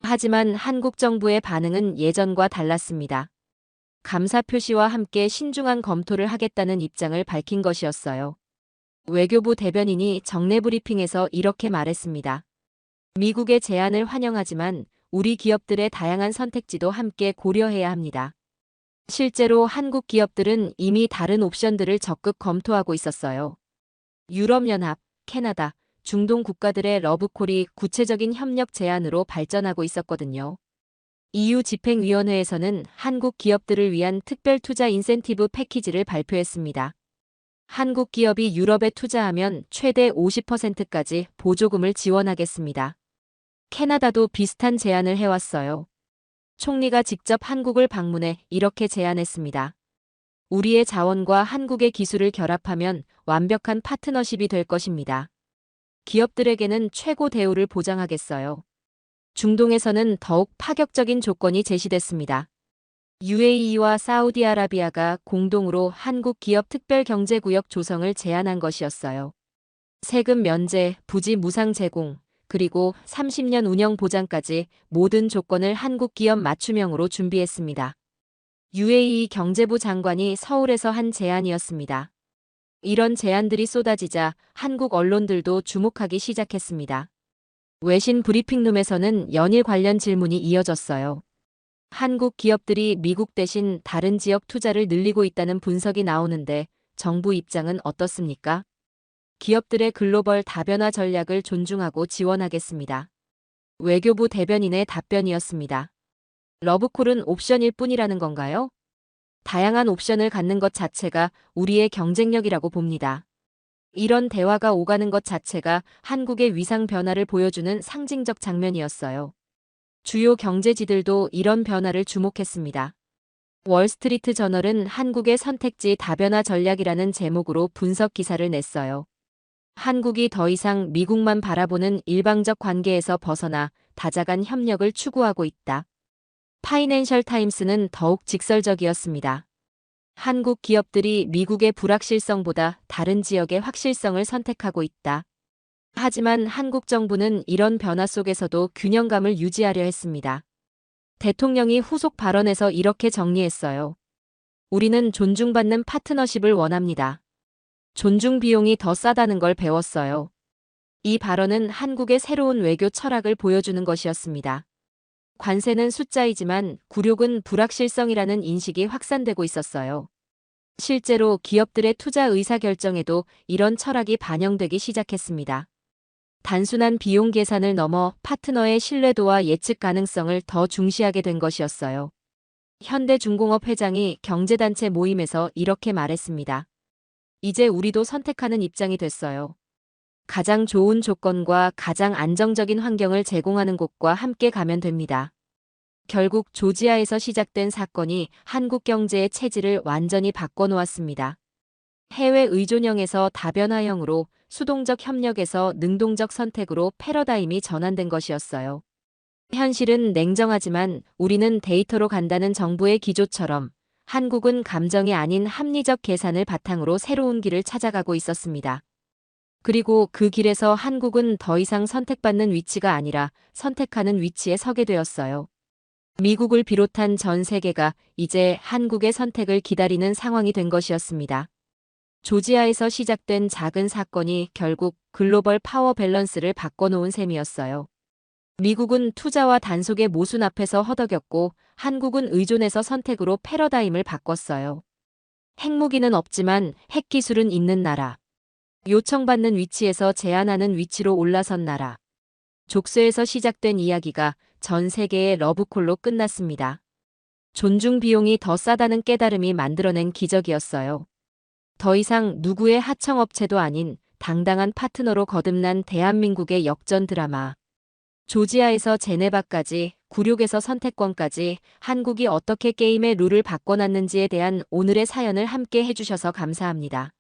C: 하지만 한국 정부의 반응은 예전과 달랐습니다. 감사 표시와 함께 신중한 검토를 하겠다는 입장을 밝힌 것이었어요. 외교부 대변인이 정례 브리핑에서 이렇게 말했습니다. 미국의 제안을 환영하지만 우리 기업들의 다양한 선택지도 함께 고려해야 합니다. 실제로 한국 기업들은 이미 다른 옵션들을 적극 검토하고 있었어요. 유럽연합, 캐나다, 중동 국가들의 러브콜이 구체적인 협력 제안으로 발전하고 있었거든요. EU 집행위원회에서는 한국 기업들을 위한 특별 투자 인센티브 패키지를 발표했습니다. 한국 기업이 유럽에 투자하면 최대 50%까지 보조금을 지원하겠습니다. 캐나다도 비슷한 제안을 해왔어요. 총리가 직접 한국을 방문해 이렇게 제안했습니다. 우리의 자원과 한국의 기술을 결합하면 완벽한 파트너십이 될 것입니다. 기업들에게는 최고 대우를 보장하겠어요. 중동에서는 더욱 파격적인 조건이 제시됐습니다. UAE와 사우디아라비아가 공동으로 한국 기업 특별경제구역 조성을 제안한 것이었어요. 세금 면제, 부지 무상 제공, 그리고 30년 운영 보장까지 모든 조건을 한국 기업 맞춤형으로 준비했습니다. UAE 경제부 장관이 서울에서 한 제안이었습니다. 이런 제안들이 쏟아지자 한국 언론들도 주목하기 시작했습니다. 외신 브리핑룸에서는 연일 관련 질문이 이어졌어요. 한국 기업들이 미국 대신 다른 지역 투자를 늘리고 있다는 분석이 나오는데 정부 입장은 어떻습니까? 기업들의 글로벌 다변화 전략을 존중하고 지원하겠습니다. 외교부 대변인의 답변이었습니다. 러브콜은 옵션일 뿐이라는 건가요? 다양한 옵션을 갖는 것 자체가 우리의 경쟁력이라고 봅니다. 이런 대화가 오가는 것 자체가 한국의 위상 변화를 보여주는 상징적 장면이었어요. 주요 경제지들도 이런 변화를 주목했습니다. 월스트리트 저널은 한국의 선택지 다변화 전략이라는 제목으로 분석 기사를 냈어요. 한국이 더 이상 미국만 바라보는 일방적 관계에서 벗어나 다자간 협력을 추구하고 있다. 파이낸셜 타임스는 더욱 직설적이었습니다. 한국 기업들이 미국의 불확실성보다 다른 지역의 확실성을 선택하고 있다. 하지만 한국 정부는 이런 변화 속에서도 균형감을 유지하려 했습니다. 대통령이 후속 발언에서 이렇게 정리했어요. 우리는 존중받는 파트너십을 원합니다. 존중 비용이 더 싸다는 걸 배웠어요. 이 발언은 한국의 새로운 외교 철학을 보여주는 것이었습니다. 관세는 숫자이지만 굴욕은 불확실성이라는 인식이 확산되고 있었어요. 실제로 기업들의 투자 의사결정에도 이런 철학이 반영되기 시작했습니다. 단순한 비용 계산을 넘어 파트너의 신뢰도와 예측 가능성을 더 중시하게 된 것이었어요. 현대중공업 회장이 경제단체 모임에서 이렇게 말했습니다. 이제 우리도 선택하는 입장이 됐어요. 가장 좋은 조건과 가장 안정적인 환경을 제공하는 곳과 함께 가면 됩니다. 결국 조지아에서 시작된 사건이 한국 경제의 체질을 완전히 바꿔놓았습니다. 해외 의존형에서 다변화형으로, 수동적 협력에서 능동적 선택으로 패러다임이 전환된 것이었어요. 현실은 냉정하지만 우리는 데이터로 간다는 정부의 기조처럼 한국은 감정이 아닌 합리적 계산을 바탕으로 새로운 길을 찾아가고 있었습니다. 그리고 그 길에서 한국은 더 이상 선택받는 위치가 아니라 선택하는 위치에 서게 되었어요. 미국을 비롯한 전 세계가 이제 한국의 선택을 기다리는 상황이 된 것이었습니다. 조지아에서 시작된 작은 사건이 결국 글로벌 파워 밸런스를 바꿔놓은 셈이었어요. 미국은 투자와 단속의 모순 앞에서 허덕였고 한국은 의존에서 선택으로 패러다임을 바꿨어요. 핵무기는 없지만 핵기술은 있는 나라. 요청받는 위치에서 제안하는 위치로 올라선 나라. 족쇄에서 시작된 이야기가 전 세계의 러브콜로 끝났습니다. 존중 비용이 더 싸다는 깨달음이 만들어낸 기적이었어요. 더 이상 누구의 하청업체도 아닌 당당한 파트너로 거듭난 대한민국의 역전 드라마. 조지아에서 제네바까지, 굴욕에서 선택권까지 한국이 어떻게 게임의 룰을 바꿔놨는지에 대한 오늘의 사연을 함께 해주셔서 감사합니다.